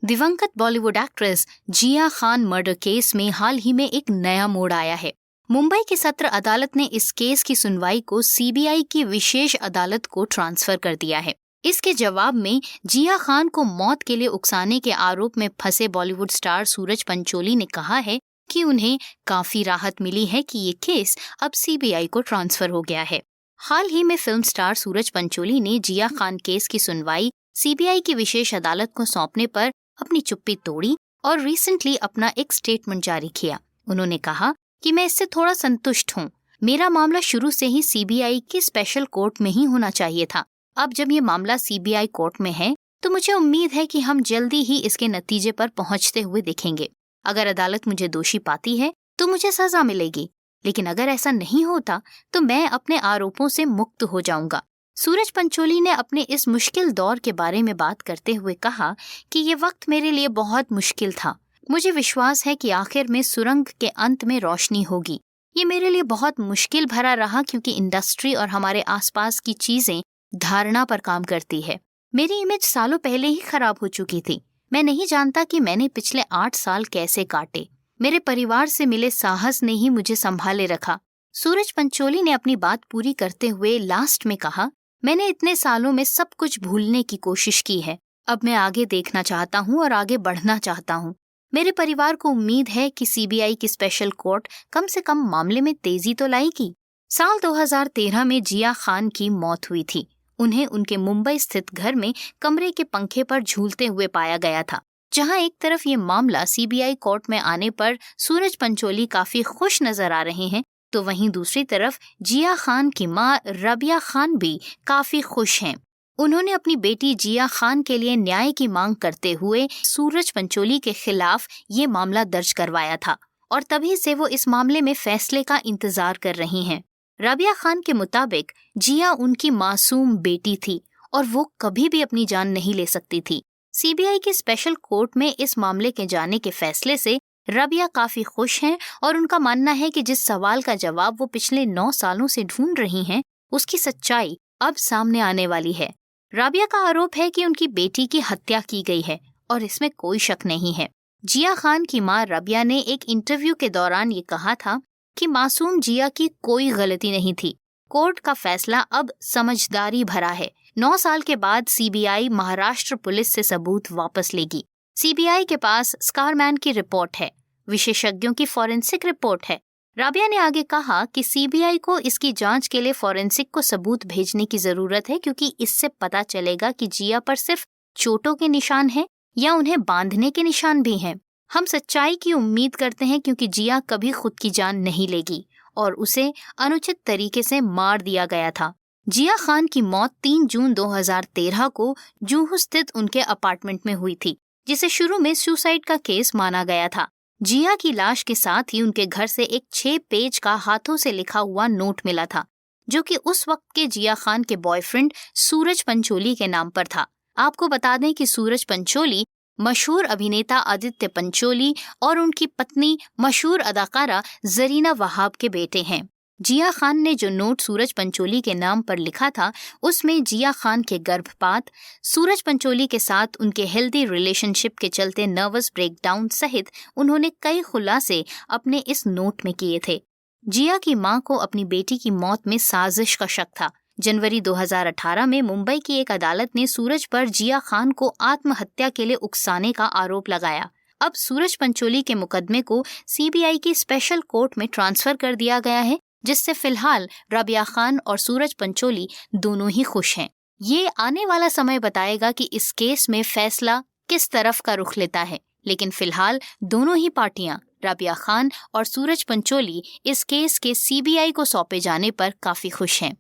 दिवंगत बॉलीवुड एक्ट्रेस जिया खान मर्डर केस में हाल ही में एक नया मोड़ आया है। मुंबई की सत्र अदालत ने इस केस की सुनवाई को सीबीआई की विशेष अदालत को ट्रांसफर कर दिया है। इसके जवाब में जिया खान को मौत के लिए उकसाने के आरोप में फंसे बॉलीवुड स्टार सूरज पंचोली ने कहा है कि उन्हें काफी राहत मिली है कि ये केस अब सीबीआई को ट्रांसफर हो गया है। हाल ही में फिल्म स्टार सूरज पंचोली ने जिया खान केस की सुनवाई सीबीआई की विशेष अदालत को सौंपने पर अपनी चुप्पी तोड़ी और रिसेंटली अपना एक स्टेटमेंट जारी किया। उन्होंने कहा कि मैं इससे थोड़ा संतुष्ट हूँ। मेरा मामला शुरू से ही सीबीआई की स्पेशल कोर्ट में ही होना चाहिए था। अब जब ये मामला सीबीआई कोर्ट में है तो मुझे उम्मीद है कि हम जल्दी ही इसके नतीजे पर पहुंचते हुए दिखेंगे। अगर अदालत मुझे दोषी पाती है तो मुझे सजा मिलेगी, लेकिन अगर ऐसा नहीं होता तो मैं अपने आरोपों से मुक्त हो जाऊंगा। सूरज पंचोली ने अपने इस मुश्किल दौर के बारे में बात करते हुए कहा कि ये वक्त मेरे लिए बहुत मुश्किल था। मुझे विश्वास है कि आखिर में सुरंग के अंत में रोशनी होगी। ये मेरे लिए बहुत मुश्किल भरा रहा क्योंकि इंडस्ट्री और हमारे आसपास की चीजें धारणा पर काम करती है। मेरी इमेज सालों पहले ही खराब हो चुकी थी। मैं नहीं जानता कि मैंने पिछले 8 साल कैसे काटे। मेरे परिवार से मिले साहस ने ही मुझे संभाले रखा। सूरज पंचोली ने अपनी बात पूरी करते हुए लास्ट में कहा, मैंने इतने सालों में सब कुछ भूलने की कोशिश की है। अब मैं आगे देखना चाहता हूँ और आगे बढ़ना चाहता हूँ। मेरे परिवार को उम्मीद है कि सीबीआई की स्पेशल कोर्ट कम से कम मामले में तेजी तो लाएगी। साल 2013 में जिया खान की मौत हुई थी। उन्हें उनके मुंबई स्थित घर में कमरे के पंखे पर झूलते हुए पाया गया था। जहां एक तरफ ये मामला सीबीआई कोर्ट में आने पर सूरज पंचोली काफी खुश नजर आ रहे हैं, तो वहीं दूसरी तरफ जिया खान की मां रबिया खान भी काफी खुश हैं। उन्होंने अपनी बेटी जिया खान के लिए न्याय की मांग करते हुए सूरज पंचोली के खिलाफ ये मामला दर्ज करवाया था और तभी से वो इस मामले में फैसले का इंतजार कर रही हैं। रबिया खान के मुताबिक जिया उनकी मासूम बेटी थी और वो कभी भी अपनी जान नहीं ले सकती थी। सीबीआई की स्पेशल कोर्ट में इस मामले के जाने के फैसले से रबिया काफी खुश हैं और उनका मानना है कि जिस सवाल का जवाब वो पिछले 9 सालों से ढूंढ रही हैं, उसकी सच्चाई अब सामने आने वाली है। रबिया का आरोप है कि उनकी बेटी की हत्या की गई है और इसमें कोई शक नहीं है। जिया खान की मां रबिया ने एक इंटरव्यू के दौरान ये कहा था कि मासूम जिया की कोई गलती नहीं थी। कोर्ट का फैसला अब समझदारी भरा है। 9 साल के बाद सीबीआई महाराष्ट्र पुलिस से सबूत वापस लेगी। सीबीआई के पास स्कारमैन की रिपोर्ट है, विशेषज्ञों की फॉरेंसिक रिपोर्ट है। राबिया ने आगे कहा कि सीबीआई को इसकी जांच के लिए फॉरेंसिक को सबूत भेजने की जरूरत है, क्योंकि इससे पता चलेगा कि जिया पर सिर्फ चोटों के निशान हैं या उन्हें बांधने के निशान भी हैं। हम सच्चाई की उम्मीद करते हैं क्योंकि जिया कभी खुद की जान नहीं लेगी और उसे अनुचित तरीके से मार दिया गया था। जिया खान की मौत 3 जून 2013 को जूहू स्थित उनके अपार्टमेंट में हुई थी, जिसे शुरू में सुसाइड का केस माना गया था। जिया की लाश के साथ ही उनके घर से एक 6 पेज का हाथों से लिखा हुआ नोट मिला था, जो कि उस वक्त के जिया खान के बॉयफ्रेंड सूरज पंचोली के नाम पर था। आपको बता दें कि सूरज पंचोली मशहूर अभिनेता आदित्य पंचोली और उनकी पत्नी मशहूर अदाकारा जरीना वहाब के बेटे हैं। जिया खान ने जो नोट सूरज पंचोली के नाम पर लिखा था, उसमें जिया खान के गर्भपात, सूरज पंचोली के साथ उनके हेल्दी रिलेशनशिप के चलते नर्वस ब्रेकडाउन सहित उन्होंने कई खुलासे अपने इस नोट में किए थे। जिया की मां को अपनी बेटी की मौत में साजिश का शक था। जनवरी 2018 में मुंबई की एक अदालत ने सूरज पर जिया खान को आत्महत्या के लिए उकसाने का आरोप लगाया। अब सूरज पंचोली के मुकदमे को सीबीआई की स्पेशल कोर्ट में ट्रांसफर कर दिया गया है, जिससे फिलहाल रबिया खान और सूरज पंचोली दोनों ही खुश हैं। ये आने वाला समय बताएगा कि इस केस में फैसला किस तरफ का रुख लेता है, लेकिन फिलहाल दोनों ही पार्टियां, रबिया खान और सूरज पंचोली, इस केस के सीबीआई को सौंपे जाने पर काफी खुश हैं।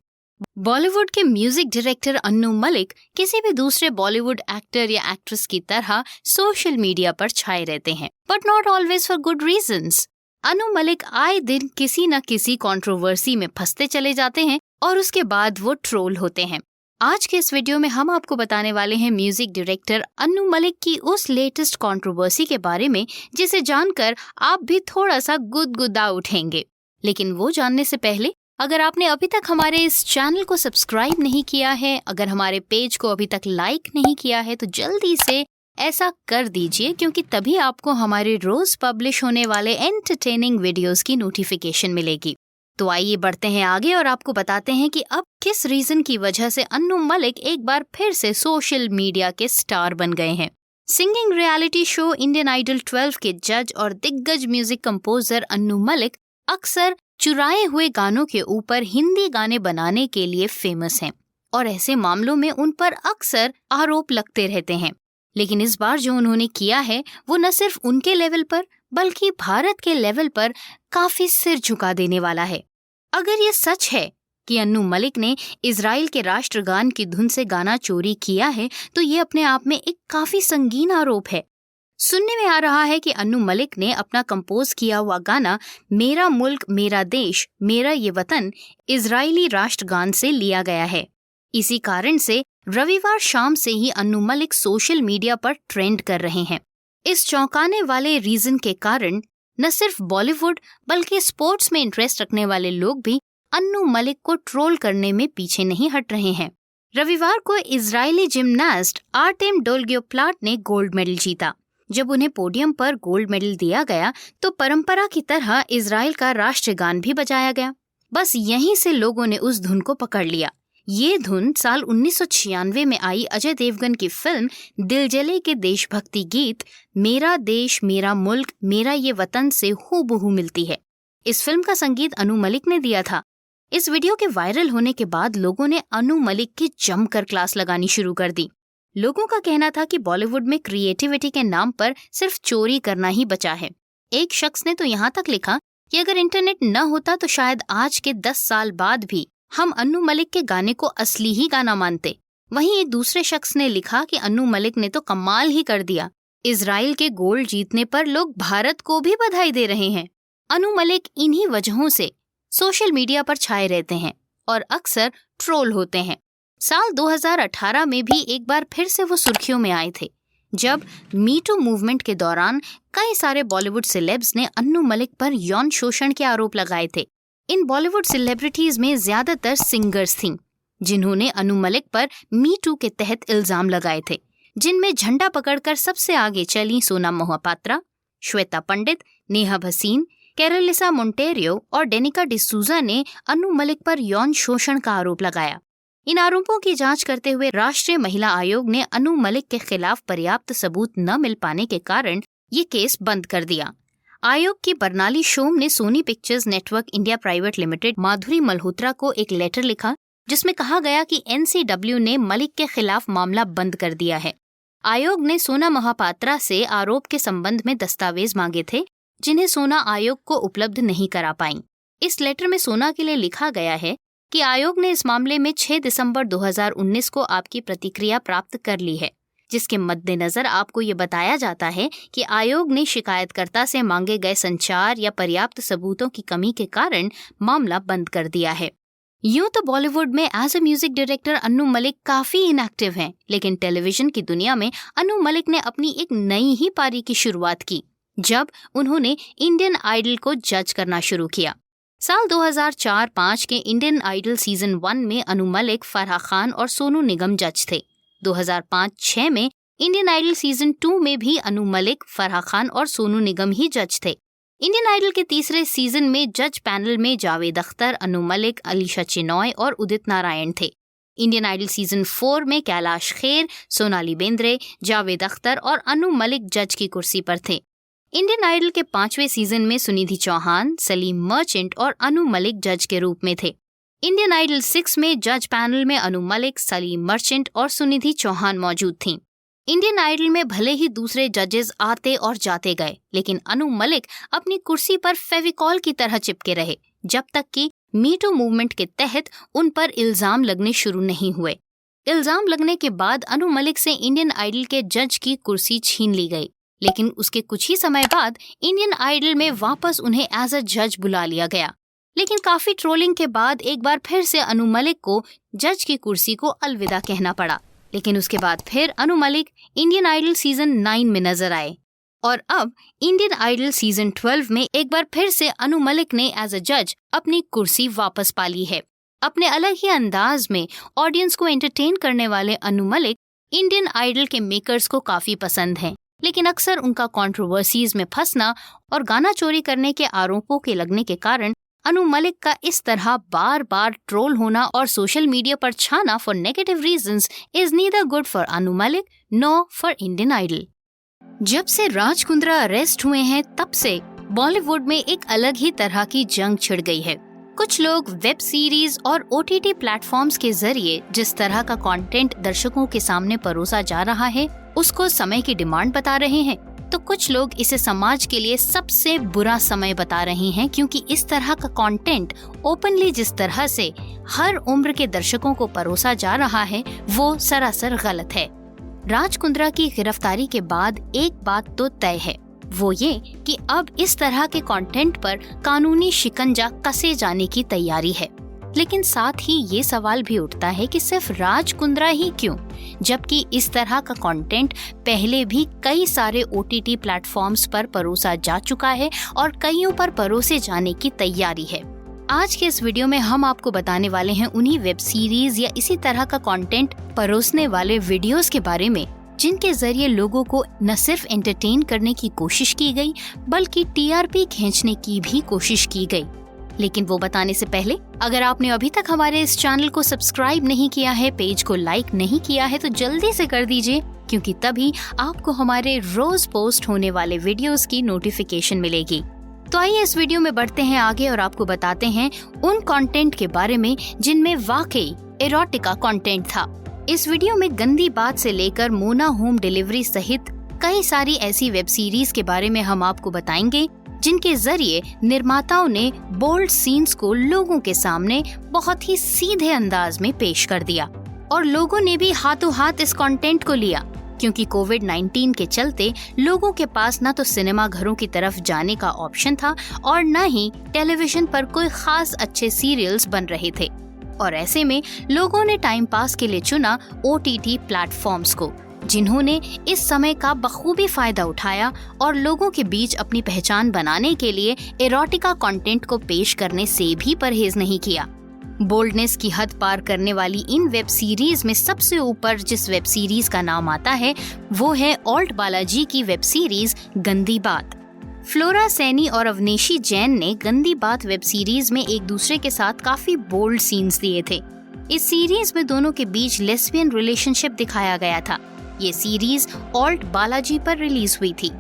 बॉलीवुड के म्यूजिक डायरेक्टर अन्नू मलिक किसी भी दूसरे बॉलीवुड एक्टर या एक्ट्रेस की तरह सोशल मीडिया पर छाए रहते हैं, but not always for good reasons. Annu Malik आए दिन किसी न किसी कंट्रोवर्सी में फंसते चले जाते हैं और उसके बाद वो ट्रोल होते हैं। आज के इस वीडियो में हम आपको बताने वाले हैं म्यूजिक डायरेक्टर अन्नू मलिक की उस लेटेस्ट कंट्रोवर्सी के बारे में, जिसे जानकर आप भी थोड़ा सा गुदगुदा उठेंगे। लेकिन वो जानने से पहले, अगर आपने अभी तक हमारे इस चैनल को सब्सक्राइब नहीं किया है, अगर हमारे पेज को अभी तक लाइक नहीं किया है, तो जल्दी से ऐसा कर दीजिए, क्योंकि तभी आपको हमारे रोज पब्लिश होने वाले एंटरटेनिंग वीडियोस की नोटिफिकेशन मिलेगी। तो आइए बढ़ते हैं आगे और आपको बताते हैं कि अब किस रीजन की वजह से अन्नू मलिक एक बार फिर से सोशल मीडिया के स्टार बन गए हैं। Singing reality show Indian Idol 12 के जज और दिग्गज म्यूजिक कंपोजर अन्नू मलिक अक्सर चुराए हुए गानों के ऊपर हिंदी गाने बनाने के लिए फेमस हैं और ऐसे मामलों में उन पर अक्सर आरोप लगते रहते हैं। लेकिन इस बार जो उन्होंने किया है वो न सिर्फ उनके लेवल पर बल्कि भारत के लेवल पर काफी सिर झुका देने वाला है। अगर ये सच है कि अन्नू मलिक ने इजराइल के राष्ट्रगान की धुन से गाना चोरी किया है, तो ये अपने आप में एक काफी संगीन आरोप है। सुनने में आ रहा है कि अन्नू मलिक ने अपना कंपोज किया हुआ गाना मेरा मुल्क मेरा देश मेरा ये वतन इजरायली राष्ट्रगान से लिया गया है। इसी कारण से रविवार शाम से ही अन्नू मलिक सोशल मीडिया पर ट्रेंड कर रहे हैं। इस चौंकाने वाले रीजन के कारण न सिर्फ बॉलीवुड बल्कि स्पोर्ट्स में इंटरेस्ट रखने वाले लोग भी अन्नू मलिक को ट्रोल करने में पीछे नहीं हट रहे हैं। रविवार को इजरायली जिम्नास्ट आर्टेम डोलग्योप्लाट ने गोल्ड मेडल जीता। जब उन्हें पोडियम पर गोल्ड मेडल दिया गया तो परंपरा की तरह इजराइल का राष्ट्रगान भी बजाया गया। बस यहीं से लोगों ने उस धुन को पकड़ लिया। ये धुन साल 1996 में आई अजय देवगन की फिल्म दिलजले के देशभक्ति गीत मेरा देश मेरा मुल्क मेरा ये वतन से हूबहू मिलती है। इस फिल्म का संगीत अन्नू मलिक ने दिया था। इस वीडियो के वायरल होने के बाद लोगों ने अन्नू मलिक की जमकर क्लास लगानी शुरू कर दी। लोगों का कहना था कि बॉलीवुड में क्रिएटिविटी के नाम पर सिर्फ चोरी करना ही बचा है। एक शख्स ने तो यहाँ तक लिखा कि अगर इंटरनेट न होता तो शायद आज के 10 साल बाद भी हम अन्नू मलिक के गाने को असली ही गाना मानते। वहीं एक दूसरे शख्स ने लिखा कि अन्नू मलिक ने तो कमाल ही कर दिया, इजराइल के गोल्ड जीतने पर लोग भारत को भी बधाई दे रहे हैं। अन्नू मलिक इन्हीं वजहों से सोशल मीडिया पर छाए रहते हैं और अक्सर ट्रोल होते हैं। साल 2018 में भी एक बार फिर से वो सुर्खियों में आए थे, जब मी टू मूवमेंट के दौरान कई सारे बॉलीवुड सेलेब्स ने अन्नू मलिक पर यौन शोषण के आरोप लगाए थे। इन बॉलीवुड सेलिब्रिटीज में ज्यादातर सिंगर्स थीं, जिन्होंने अन्नू मलिक पर मी टू के तहत इल्जाम लगाए थे, जिनमें झंडा पकड़कर सबसे आगे चली सोनम मोहपात्रा, श्वेता पंडित, नेहा भसीन, कैरलिसा मोंटेरियो और डेनिका डिसूजा ने अन्नू मलिक पर यौन शोषण का आरोप लगाया। इन आरोपों की जांच करते हुए राष्ट्रीय महिला आयोग ने अन्नू मलिक के खिलाफ पर्याप्त सबूत न मिल पाने के कारण ये केस बंद कर दिया। आयोग की बरनाली शोम ने Sony Pictures Network India Private Limited Madhuri Malhotra को एक लेटर लिखा, जिसमें कहा गया कि NCW ने मलिक के खिलाफ मामला बंद कर दिया है। आयोग ने सोना मोहपात्रा से आरोप के संबंध में दस्तावेज मांगे थे, जिन्हें सोना आयोग को उपलब्ध नहीं करा पाई। इस लेटर में सोना के लिए लिखा गया है कि आयोग ने इस मामले में 6 दिसंबर 2019 को आपकी प्रतिक्रिया प्राप्त कर ली है, जिसके मद्देनजर आपको ये बताया जाता है कि आयोग ने शिकायतकर्ता से मांगे गए संचार या पर्याप्त सबूतों की कमी के कारण मामला बंद कर दिया है। यूं तो बॉलीवुड में as a music director Anu Malik काफी इनएक्टिव हैं, लेकिन टेलीविजन की दुनिया में अन्नू मलिक ने अपनी एक नई ही पारी की शुरुआत की, जब उन्होंने इंडियन आइडल को जज करना शुरू किया। साल 2004-05 के इंडियन आइडल सीजन 1 में अन्नू मलिक, फराह खान और सोनू निगम जज थे। 2005-06 में इंडियन आइडल सीजन 2 में भी अन्नू मलिक, फराह खान और सोनू निगम ही जज थे। इंडियन आइडल के तीसरे सीजन में जज पैनल में जावेद अख्तर, अन्नू मलिक, अलीशा चिनॉय और उदित नारायण थे। इंडियन आइडल सीजन 4 में कैलाश खेर, सोनाली बेंद्रे, जावेद अख्तर और अन्नू मलिक जज की कुर्सी पर थे। इंडियन आइडल के 5वें सीजन में सुनिधि चौहान, सलीम मर्चेंट और अन्नू मलिक जज के रूप में थे। इंडियन आइडल 6 में जज पैनल में अन्नू मलिक, सलीम मर्चेंट और सुनिधि चौहान मौजूद थीं। इंडियन आइडल में भले ही दूसरे जजेस आते और जाते गए, लेकिन अन्नू मलिक अपनी कुर्सी पर फेविकॉल की तरह चिपके रहे, जब तक कि मी टू मूवमेंट के तहत उन पर इल्जाम लगने शुरू नहीं हुए। इल्जाम लगने के बाद अन्नू मलिक से इंडियन आइडल के जज की कुर्सी छीन ली गई, लेकिन उसके कुछ ही समय बाद इंडियन आइडल में वापस उन्हें एज अ जज बुला लिया गया। लेकिन काफी ट्रोलिंग के बाद एक बार फिर से अन्नू मलिक को जज की कुर्सी को अलविदा कहना पड़ा। लेकिन उसके बाद फिर Anu Malik Indian Idol season 9 में नजर आए और अब इंडियन आइडल सीजन 12 में एक बार फिर से अन्नू मलिक ने एज अ जज अपनी कुर्सी वापस पा ली है। अपने अलग ही अंदाज में ऑडियंस को एंटरटेन करने वाले अन्नू मलिक इंडियन आइडल के मेकर्स को काफी पसंद हैं, लेकिन अक्सर उनका कंट्रोवर्सीज में फंसना और गाना चोरी करने के आरोपों के लगने के कारण अन्नू मलिक का इस तरह बार बार ट्रोल होना और सोशल मीडिया पर छाना for negative reasons is neither good for Anu Malik no for Indian Idol. जब से राज कुंद्रा अरेस्ट हुए हैं, तब से बॉलीवुड में एक अलग ही तरह की जंग छिड़ गई है। कुछ लोग वेब सीरीज और OTT प्लेटफॉर्म्स के जरिए जिस तरह का कंटेंट दर्शकों के सामने परोसा जा रहा है, उसको समय की डिमांड बता रहे हैं, तो कुछ लोग इसे समाज के लिए सबसे बुरा समय बता रहे हैं, क्योंकि इस तरह का कंटेंट ओपनली जिस तरह से हर उम्र के दर्शकों को परोसा जा रहा है, वो सरासर गलत है। राज कुंद्रा की गिरफ्तारी के बाद एक बात तो तय है, वो ये कि अब इस तरह के कंटेंट पर कानूनी शिकंजा कसे जाने की तैयारी है। लेकिन साथ ही ये सवाल भी उठता है कि सिर्फ राज कुंद्रा ही क्यों, जबकि इस तरह का कंटेंट पहले भी कई सारे OTT प्लेटफॉर्म्स पर परोसा जा चुका है और कईयों पर परोसे जाने की तैयारी है। आज के इस वीडियो में हम आपको बताने वाले हैं उन्हीं वेब सीरीज या इसी तरह का कंटेंट परोसने वाले वीडियोस के बारे में, जिनके जरिए लोगों को न सिर्फ एंटरटेन करने की कोशिश की गई, बल्कि TRP खींचने की भी कोशिश की गई। लेकिन वो बताने से पहले, अगर आपने अभी तक हमारे इस चैनल को सब्सक्राइब नहीं किया है, पेज को लाइक नहीं किया है, तो जल्दी से कर दीजिए, क्योंकि तभी आपको हमारे रोज पोस्ट होने वाले वीडियोस की नोटिफिकेशन मिलेगी। तो आइए इस वीडियो में बढ़ते हैं आगे और आपको बताते हैं उन कंटेंट के बारे में जिनमें वाकई एरोटिका कंटेंट था। इस वीडियो में गंदी बात से लेकर मोना होम डिलीवरी सहित कई सारी ऐसी वेब सीरीज के बारे में हम आपको बताएंगे, जिनके जरिए निर्माताओं ने बोल्ड सीन्स को लोगों के सामने बहुत ही सीधे अंदाज में पेश कर दिया और लोगों ने भी हाथों हाथ इस कंटेंट को लिया, क्योंकि कोविड-19 के चलते लोगों के पास ना तो सिनेमा घरों की तरफ जाने का ऑप्शन था और न ही टेलीविजन पर कोई खास अच्छे सीरियल्स बन रहे थे। और ऐसे में लोगों ने टाइम पास के लिए चुना OTT प्लेटफॉर्म्स को, जिन्होंने इस समय का बखूबी फायदा उठाया और लोगों के बीच अपनी पहचान बनाने के लिए एरोटिका कंटेंट को पेश करने से भी परहेज नहीं किया। बोल्डनेस की हद पार करने वाली इन वेब सीरीज में सबसे ऊपर जिस वेब सीरीज का नाम आता है वो है ऑल्ट बालाजी की वेब सीरीज गंदी बात। फ्लोरा सैनी और अवनीशी जैन ने गंदी बात वेब सीरीज में एक दूसरे के साथ काफी बोल्ड सीन्स दिए थे। इस सीरीज में दोनों के बीच लेस्बियन रिलेशनशिप दिखाया गया था। ये सीरीज ऑल्ट बालाजी पर रिलीज हुई थी।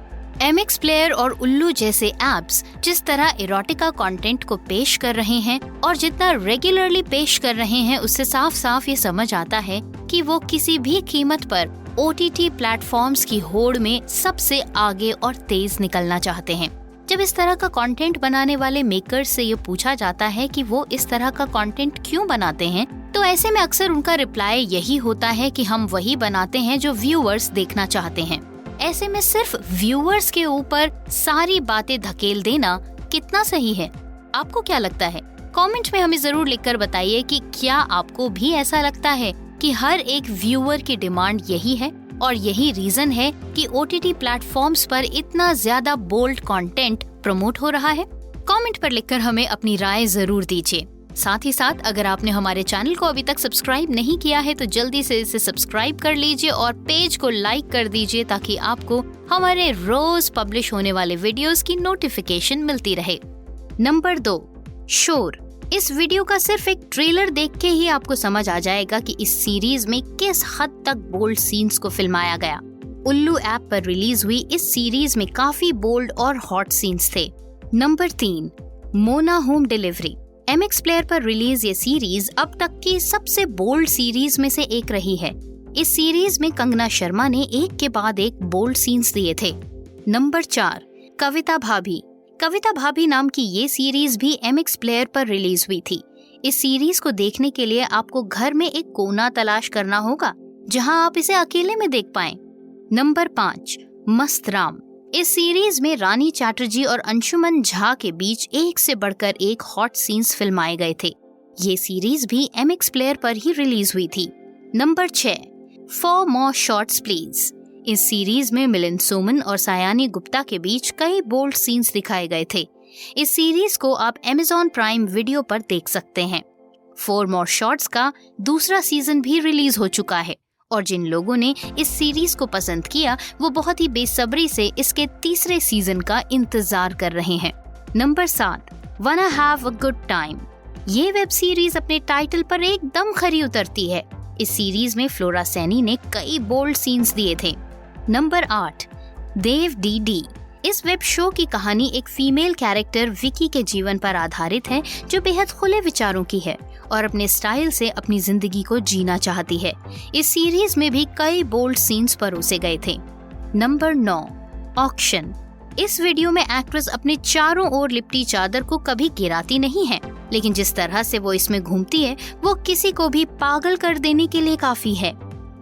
MX प्लेयर और उल्लू जैसे ऐप्स जिस तरह एरोटिका कंटेंट को पेश कर रहे हैं और जितना रेगुलरली पेश कर रहे हैं, उससे साफ साफ ये समझ आता है कि वो किसी भी कीमत पर OTT प्लेटफॉर्म्स की होड़ में सबसे आगे और तेज निकलना चाहते हैं। जब इस तरह का कंटेंट बनाने वाले मेकर्स से ये पूछा जाता है कि वो इस तरह का कंटेंट क्यों बनाते हैं, तो ऐसे में अक्सर उनका रिप्लाई यही होता है कि हम वही बनाते हैं जो व्यूअर्स देखना चाहते हैं। ऐसे में सिर्फ व्यूअर्स के ऊपर सारी बातें धकेल देना कितना सही है? आपको क्या लगता है? कमेंट में हमें जरूर लिखकर बताइए कि क्या आपको भी ऐसा लगता है कि हर एक व्यूअर की डिमांड यही है और यही रीजन है कि OTT प्लेटफॉर्म्स पर इतना ज्यादा बोल्ड कंटेंट प्रमोट हो रहा है? कमेंट पर लिखकर हमें अपनी राय जरूर दीजिए। साथ ही साथ अगर आपने हमारे चैनल को अभी तक सब्सक्राइब नहीं किया है तो जल्दी से इसे सब्सक्राइब कर लीजिए और पेज को लाइक कर दीजिए ताकि आपको हमारे रोज पब्लिश होने वाले वीडियोस की नोटिफिकेशन मिलती रहे। नंबर 2, शोर। इस वीडियो का सिर्फ एक ट्रेलर देख के ही आपको समझ आ जाएगा कि इस सीरीज में किस हद तक बोल्ड सीन्स को फिल्माया गया। उल्लू ऐप पर रिलीज हुई इस सीरीज में काफी बोल्ड और हॉट सीन्स थे। Number 3, Mona home delivery. MX player पर रिलीज ये सीरीज अब तक की सबसे बोल्ड सीरीज में से एक रही है। इस सीरीज में कंगना शर्मा ने एक के बाद एक बोल्ड सीन्स दिए थे। नंबर 4, कविता भाभी। कविता भाभी नाम की ये सीरीज भी MX प्लेयर पर रिलीज हुई थी। इस सीरीज को देखने के लिए आपको घर में एक कोना तलाश करना होगा जहां आप इसे अकेले में देख पाएं। नंबर 5, मस्त राम। इस सीरीज में रानी चैटर्जी और अंशुमन झा के बीच एक से बढ़कर एक हॉट सीन्स फिल्माए गए थे। ये सीरीज भी MX प्लेयर पर ही रिलीज हुई थी। Number 6, for more shots please. इस सीरीज में मिलिंद सोमन और सायानी गुप्ता के बीच कई बोल्ड सीन्स दिखाए गए थे। इस सीरीज को आप Amazon प्राइम वीडियो पर देख सकते हैं। फॉर मोर शॉट्स का दूसरा सीजन भी रिलीज हो चुका है और जिन लोगों ने इस सीरीज को पसंद किया वो बहुत ही बेसब्री से इसके तीसरे सीजन का इंतजार कर रहे हैं। Number 7, Wanna Have a Good Time। ये वेब सीरीज अपने टाइटल पर एकदम खरी उतरती है। इस सीरीज में फ्लोरा सैनी ने कई बोल्ड सीन्स दिए थे। नंबर 8, देव DD। इस वेब शो की कहानी एक फीमेल कैरेक्टर विकी के जीवन पर आधारित है जो बेहद खुले विचारों की है और अपने स्टाइल से अपनी जिंदगी को जीना चाहती है। इस सीरीज में भी कई बोल्ड सीन्स परोसे गए थे। Number 9, auction. इस वीडियो में एक्ट्रेस अपने चारों ओर लिपटी चादर को कभी गिराती नहीं है, लेकिन जिस तरह से वो इसमें घूमती है वो किसी को भी पागल कर देने के लिए काफी है।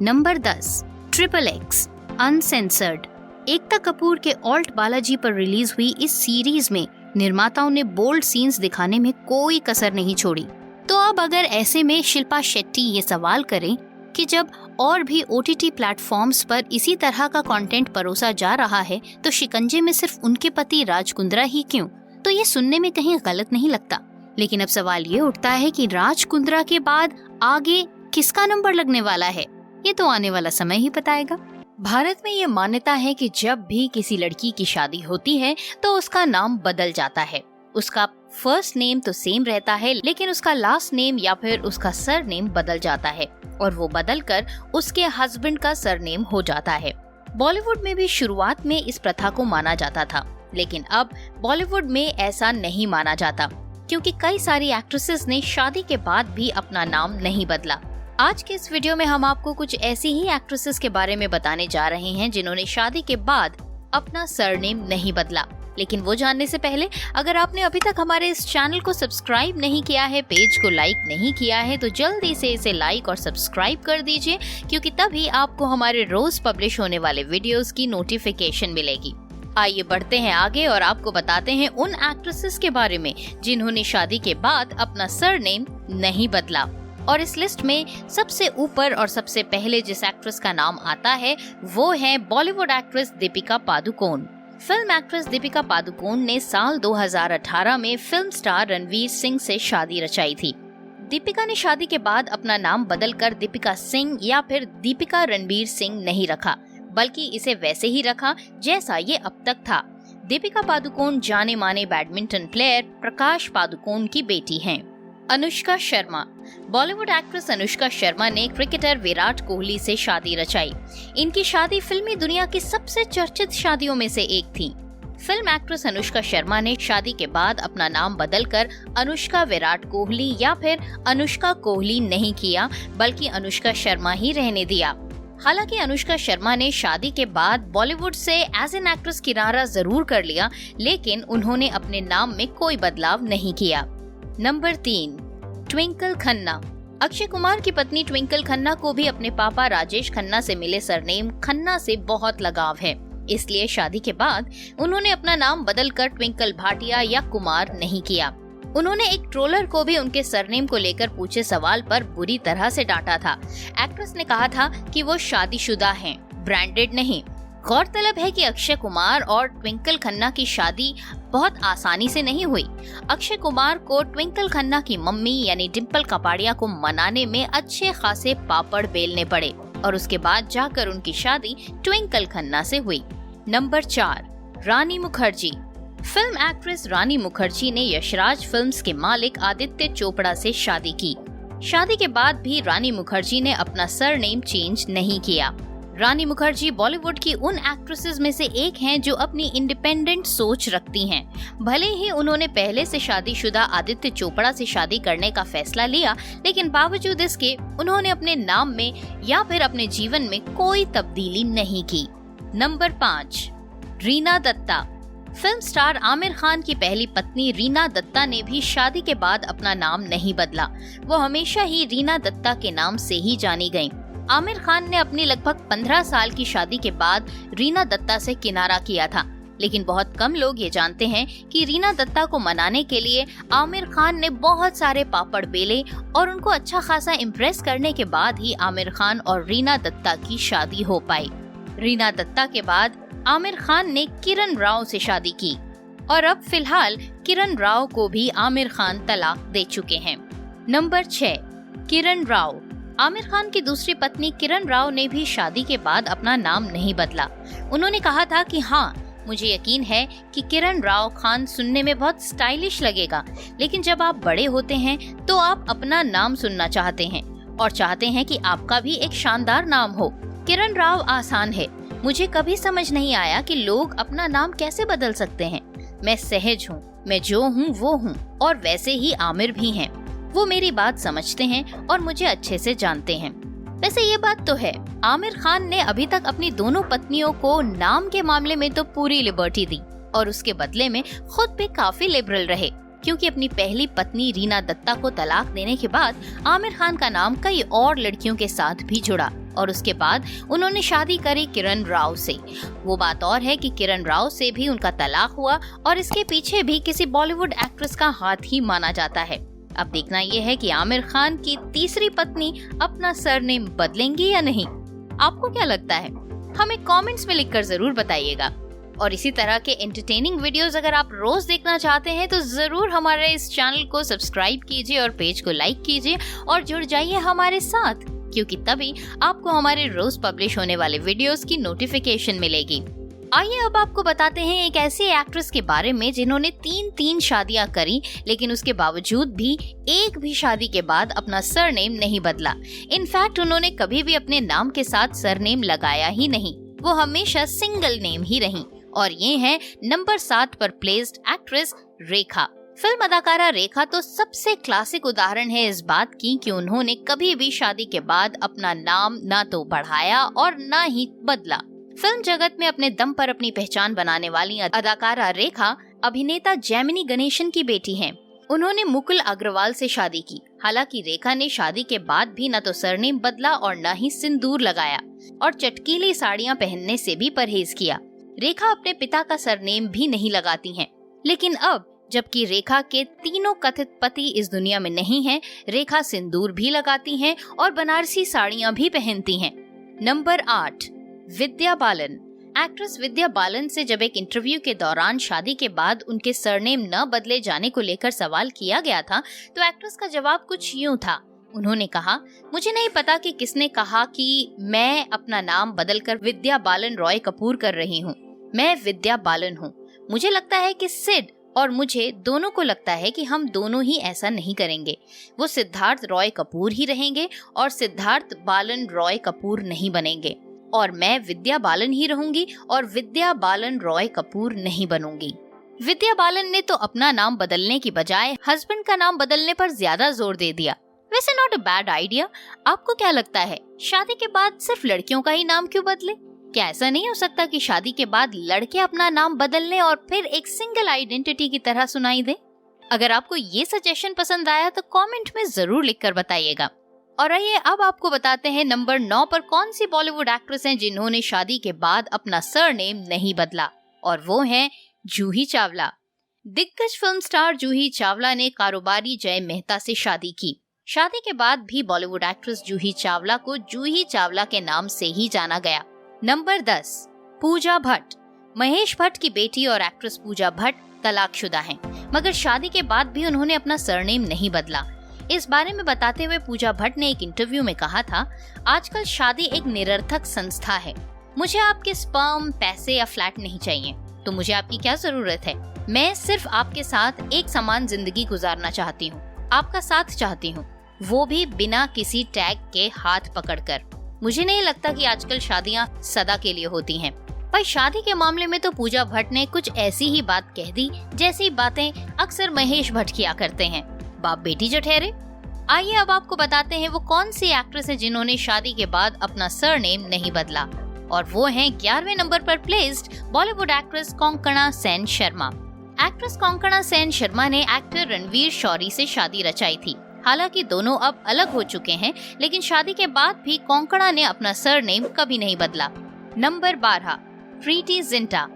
Number 10, XXX uncensored. Ekta Kapoor के ऑल्ट बालाजी पर रिलीज हुई इस सीरीज में निर्माताओं ने बोल्ड सीन्स दिखाने में कोई कसर नहीं छोड़ी। तो अब अगर ऐसे में शिल्पा शेट्टी ये सवाल करें कि जब और भी OTT प्लेटफॉर्म्स पर इसी तरह का कंटेंट परोसा जा रहा है तो शिकंजे में सिर्फ उनके पति राज कुंद्रा ही क्यों, तो ये सुनने में कहीं गलत नहीं लगता। लेकिन अब सवाल ये उठता है कि राज कुंद्रा के बाद आगे किसका नंबर लगने वाला है? ये तो आने वाला समय ही बताएगा। भारत में ये मान्यता है कि जब भी किसी लड़की की शादी होती है तो उसका नाम बदल जाता है। उसका फर्स्ट नेम तो सेम रहता है लेकिन उसका लास्ट नेम या फिर उसका सर नेम बदल जाता है और वो बदलकर उसके हस्बैंड का सरनेम हो जाता है। बॉलीवुड में भी शुरुआत में इस प्रथा को माना जाता था, लेकिन अब बॉलीवुड में ऐसा नहीं माना जाता क्योंकि कई सारी एक्ट्रेसेस ने शादी के बाद भी अपना नाम नहीं बदला। आज के इस वीडियो में हम आपको कुछ ऐसी ही एक्ट्रेसेस के बारे में बताने जा रहे हैं जिन्होंने शादी के बाद अपना सरनेम नहीं बदला। लेकिन वो जानने से पहले अगर आपने अभी तक हमारे इस चैनल को सब्सक्राइब नहीं किया है, पेज को लाइक नहीं किया है, तो जल्दी से इसे लाइक और सब्सक्राइब कर दीजिए, क्योंकि तभी आपको हमारे रोज पब्लिश होने वाले वीडियोस की नोटिफिकेशन मिलेगी। आइए बढ़ते हैं आगे और आपको बताते हैं उन एक्ट्रेसेस के बारे में जिन्होंने शादी के बाद अपना सरनेम नहीं बदला। और इस लिस्ट में सबसे ऊपर और सबसे पहले जिस एक्ट्रेस का नाम आता है वो है Bollywood actress Deepika Padukone. Film actress Deepika Padukone ने साल 2018 में फिल्म स्टार रणवीर सिंह से शादी रचाई थी। दीपिका ने शादी के बाद अपना नाम बदलकर दीपिका सिंह या फिर दीपिका रणवीर सिंह नहीं रखा, बल्कि इसे वैसे ही रखा जैसा ये अब तक था। दीपिका पादुकोण जाने माने बैडमिंटन प्लेयर प्रकाश पादुकोण की बेटी हैं। अनुष्का शर्मा। बॉलीवुड एक्ट्रेस अनुष्का शर्मा ने क्रिकेटर विराट कोहली से शादी रचाई। इनकी शादी फिल्मी दुनिया की सबसे चर्चित शादियों में से एक थी। फिल्म एक्ट्रेस अनुष्का शर्मा ने शादी के बाद अपना नाम बदलकर अनुष्का विराट कोहली या फिर अनुष्का कोहली नहीं किया, बल्कि अनुष्का शर्मा ही रहने दिया। हालांकि अनुष्का शर्मा ने शादी के बाद बॉलीवुड से एज एन एक्ट्रेस किनारा जरूर कर लिया, लेकिन उन्होंने अपने नाम में कोई बदलाव नहीं किया। Number 3, Twinkle Khanna. अक्षय कुमार की पत्नी ट्विंकल खन्ना को भी अपने पापा राजेश खन्ना से मिले सरनेम खन्ना से बहुत लगाव है, इसलिए शादी के बाद उन्होंने अपना नाम बदलकर ट्विंकल भाटिया या कुमार नहीं किया। उन्होंने एक ट्रोलर को भी उनके सरनेम को लेकर पूछे सवाल पर बुरी तरह से डांटा था। एक्ट्रेस ने कहा था कि वो शादीशुदा हैं, ब्रांडेड नहीं। गौरतलब है कि अक्षय कुमार और ट्विंकल खन्ना की शादी बहुत आसानी से नहीं हुई। अक्षय कुमार को ट्विंकल खन्ना की मम्मी यानी डिम्पल कपाड़िया को मनाने में अच्छे खासे पापड़ बेलने पड़े और उसके बाद जाकर उनकी शादी ट्विंकल खन्ना से हुई। नंबर 4, रानी मुखर्जी। फिल्म एक्ट्रेस रानी मुखर्जी ने यशराज फिल्म्स के मालिक आदित्य चोपड़ा से शादी की। शादी के बाद भी रानी मुखर्जी ने अपना सरनेम चेंज नहीं किया। रानी मुखर्जी बॉलीवुड की उन एक्ट्रेसेस में से एक हैं जो अपनी इंडिपेंडेंट सोच रखती हैं। भले ही उन्होंने पहले से शादीशुदा आदित्य चोपड़ा से शादी करने का फैसला लिया, लेकिन बावजूद इसके उन्होंने अपने नाम में या फिर अपने जीवन में कोई तब्दीली नहीं की। Number 5, Reena Dutta. Film star Aamir Khan की पहली पत्नी रीना दत्ता ने भी शादी के बाद अपना नाम नहीं बदला। वो हमेशा ही रीना दत्ता के नाम से ही जानी गईं। आमिर खान ने अपनी लगभग 15 साल की शादी के बाद रीना दत्ता से किनारा किया था, लेकिन बहुत कम लोग ये जानते हैं कि रीना दत्ता को मनाने के लिए आमिर खान ने बहुत सारे पापड़ बेले और उनको अच्छा खासा इम्प्रेस करने के बाद ही आमिर खान और रीना दत्ता की शादी हो पाई। रीना दत्ता के बाद आमिर खान ने किरण राव से शादी की और अब फिलहाल किरण राव को भी आमिर खान तलाक दे चुके हैं। नंबर 6, किरण राव। आमिर खान की दूसरी पत्नी किरण राव ने भी शादी के बाद अपना नाम नहीं बदला। उन्होंने कहा था कि हाँ, मुझे यकीन है कि किरण राव खान सुनने में बहुत स्टाइलिश लगेगा, लेकिन जब आप बड़े होते हैं तो आप अपना नाम सुनना चाहते हैं और चाहते हैं कि आपका भी एक शानदार नाम हो। किरण राव आसान है। मुझे कभी समझ नहीं आया कि लोग अपना नाम कैसे बदल सकते हैं। मैं सहज हूँ, मैं जो हूँ वो हूँ, और वैसे ही आमिर भी हैं। वो मेरी बात समझते हैं और मुझे अच्छे से जानते हैं। वैसे ये बात तो है, आमिर खान ने अभी तक अपनी दोनों पत्नियों को नाम के मामले में तो पूरी लिबर्टी दी और उसके बदले में खुद भी काफी लिबरल रहे, क्योंकि अपनी पहली पत्नी रीना दत्ता को तलाक देने के बाद आमिर खान का नाम कई और लड़कियों के साथ भी जुड़ा और उसके बाद उन्होंने शादी करी किरण राव से। वो बात और है कि किरण राव से भी उनका तलाक हुआ और इसके पीछे भी किसी बॉलीवुड एक्ट्रेस का हाथ ही माना जाता है। अब देखना ये है कि आमिर खान की तीसरी पत्नी अपना सरनेम बदलेंगी या नहीं। आपको क्या लगता है? हमें कमेंट्स में लिखकर जरूर बताइएगा। और इसी तरह के एंटरटेनिंग वीडियोस अगर आप रोज देखना चाहते हैं तो जरूर हमारे इस चैनल को सब्सक्राइब कीजिए और पेज को लाइक कीजिए और जुड़ जाइए हमारे साथ, क्योंकि तभी आपको हमारे रोज पब्लिश होने वाले वीडियोस की नोटिफिकेशन मिलेगी। आइए अब आपको बताते हैं एक ऐसी एक्ट्रेस के बारे में जिन्होंने 3 शादियां करी, लेकिन उसके बावजूद भी एक भी शादी के बाद अपना सरनेम नहीं बदला। इनफैक्ट उन्होंने कभी भी अपने नाम के साथ सरनेम लगाया ही नहीं। वो हमेशा सिंगल नेम ही रही। और ये है नंबर 7 पर प्लेस्ड एक्ट्रेस रेखा। फिल्म अदाकारा रेखा तो सबसे क्लासिक उदाहरण है इस बात की कि उन्होंने कभी भी शादी के बाद अपना नाम ना तो बढ़ाया और ना ही बदला। फिल्म जगत में अपने दम पर अपनी पहचान बनाने वाली अदाकारा रेखा अभिनेता जेमिनी गणेशन की बेटी हैं। उन्होंने मुकुल अग्रवाल से शादी की। हालांकि रेखा ने शादी के बाद भी न तो सरनेम बदला और न ही सिंदूर लगाया और चटकीली साड़ियां पहनने से भी परहेज किया। रेखा अपने पिता का सरनेम भी नहीं लगाती हैं। लेकिन अब जबकि रेखा के तीनों कथित पति इस दुनिया में नहीं हैं, रेखा सिंदूर भी लगाती हैं और बनारसी साड़ियां भी पहनती हैं। नंबर 8, विद्या बालन। एक्ट्रेस विद्या बालन से जब एक इंटरव्यू के दौरान शादी के बाद उनके सरनेम न बदले जाने को लेकर सवाल किया गया था, तो एक्ट्रेस का जवाब कुछ यूं था। उन्होंने कहा, मुझे नहीं पता कि किसने कहा कि मैं अपना नाम बदलकर विद्या बालन रॉय कपूर कर रही हूँ। मैं विद्या बालन हूँ। मुझे लगता है कि सिड और मुझे दोनों को लगता है कि हम दोनों ही ऐसा नहीं करेंगे। वो सिद्धार्थ रॉय कपूर ही रहेंगे और सिद्धार्थ बालन रॉय कपूर नहीं बनेंगे, और मैं विद्या बालन ही रहूंगी और विद्या बालन रॉय कपूर नहीं बनूंगी। विद्या बालन ने तो अपना नाम बदलने की बजाय हस्बैंड का नाम बदलने पर ज्यादा जोर दे दिया। वैसे नॉट अ बैड आइडिया। आपको क्या लगता है, शादी के बाद सिर्फ लड़कियों का ही नाम क्यों बदले? क्या ऐसा नहीं हो सकता कि शादी के बाद लड़के अपना नाम बदल लें और फिर एक सिंगल आइडेंटिटी की तरह सुनाई दे? अगर आपको ये सजेशन पसंद आया तो कमेंट में जरूर लिखकर बताइएगा। और आइए अब आपको बताते हैं नंबर 9 पर कौन सी बॉलीवुड एक्ट्रेस हैं जिन्होंने शादी के बाद अपना सरनेम नहीं बदला, और वो हैं जूही चावला। दिग्गज फिल्म स्टार जूही चावला ने कारोबारी जय मेहता से शादी की। शादी के बाद भी बॉलीवुड एक्ट्रेस जूही चावला को जूही चावला के नाम से ही जाना गया। नंबर 10, पूजा भट्ट। महेश भट्ट की बेटी और एक्ट्रेस पूजा भट्ट तलाकशुदा हैं, मगर शादी के बाद भी उन्होंने अपना सरनेम नहीं बदला। इस बारे में बताते हुए पूजा भट्ट ने एक इंटरव्यू में कहा था, आजकल शादी एक निरर्थक संस्था है। मुझे आपके स्पर्म, पैसे या फ्लैट नहीं चाहिए, तो मुझे आपकी क्या जरूरत है? मैं सिर्फ आपके साथ एक समान जिंदगी गुजारना चाहती हूँ, आपका साथ चाहती हूँ, वो भी बिना किसी टैग के हाथ पकड़कर। मुझे नहीं लगता कि आजकल शादियाँ सदा के लिए होती हैं। पर शादी के मामले में तो पूजा भट्ट ने कुछ ऐसी ही बात कह दी जैसी बातें अक्सर महेश भट्ट किया करते हैं, बाप बेटी जो ठहरे। आइए अब आपको बताते हैं वो कौन सी एक्ट्रेस है जिन्होंने शादी के बाद अपना सरनेम नहीं बदला, और वो हैं 11वें नंबर पर placed Bollywood actress Konkona Sen Sharma. Actress Konkona Sen Sharma ने एक्टर रणवीर शौरी से शादी रचाई थी। हालांकि दोनों अब अलग हो चुके हैं, लेकिन शादी के बाद भी कोंकणा ने अपना सरनेम कभी नहीं बदला। नंबर 12, प्रीति जिंटा।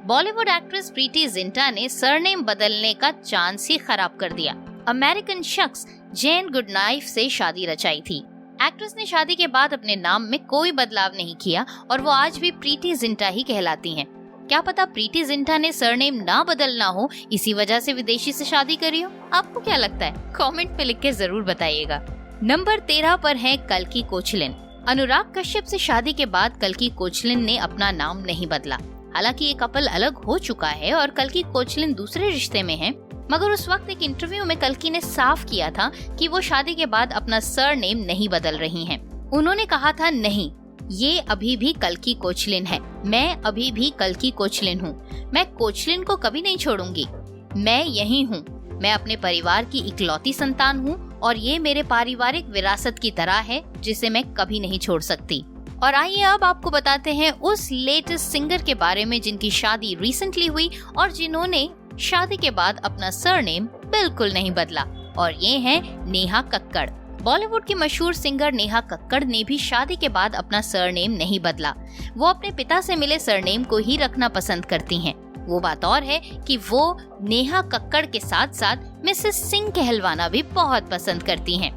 बॉलीवुड एक्ट्रेस प्रीति जिंटा ने सरनेम बदलने का चांस ही खराब कर दिया। अमेरिकन शख्स जेन गुडनाइफ से शादी रचाई थी। एक्ट्रेस ने शादी के बाद अपने नाम में कोई बदलाव नहीं किया और वो आज भी प्रीति जिंटा ही कहलाती हैं। क्या पता प्रीति जिंटा ने सरनेम ना बदलना हो, इसी वजह से विदेशी से शादी करी हो? आपको क्या लगता है? कमेंट में लिख के जरूर बताइएगा। नंबर 13 पर है कल्की कोचलिन। अनुराग कश्यप से शादी के बाद कल्की कोचलिन ने अपना नाम नहीं बदला। हालांकि ये कपल अलग हो चुका है और कल्की कोचलिन दूसरे रिश्ते में है, मगर उस वक्त एक इंटरव्यू में कल्की ने साफ किया था कि वो शादी के बाद अपना सरनेम नहीं बदल रही हैं। उन्होंने कहा था, नहीं, ये अभी भी कल्की कोचलिन है, मैं अभी भी कल्की कोचलिन हूँ, मैं कोचलिन को कभी नहीं छोड़ूंगी, मैं यही हूँ, मैं अपने परिवार की इकलौती संतान हूँ और ये मेरे पारिवारिक विरासत की तरह है जिसे मैं कभी नहीं छोड़ सकती। और आइए अब आपको बताते हैं उस लेटेस्ट सिंगर के बारे में जिनकी शादी रिसेंटली हुई और जिन्होंने शादी के बाद अपना सरनेम बिल्कुल नहीं बदला, और ये हैं नेहा कक्कड़। बॉलीवुड की मशहूर सिंगर नेहा कक्कड़ ने भी शादी के बाद अपना सरनेम नहीं बदला। वो अपने पिता से मिले सरनेम को ही रखना पसंद करती हैं। वो बात और है कि वो नेहा कक्कड़ के साथ साथ मिसेस सिंह कहलवाना भी बहुत पसंद करती हैं।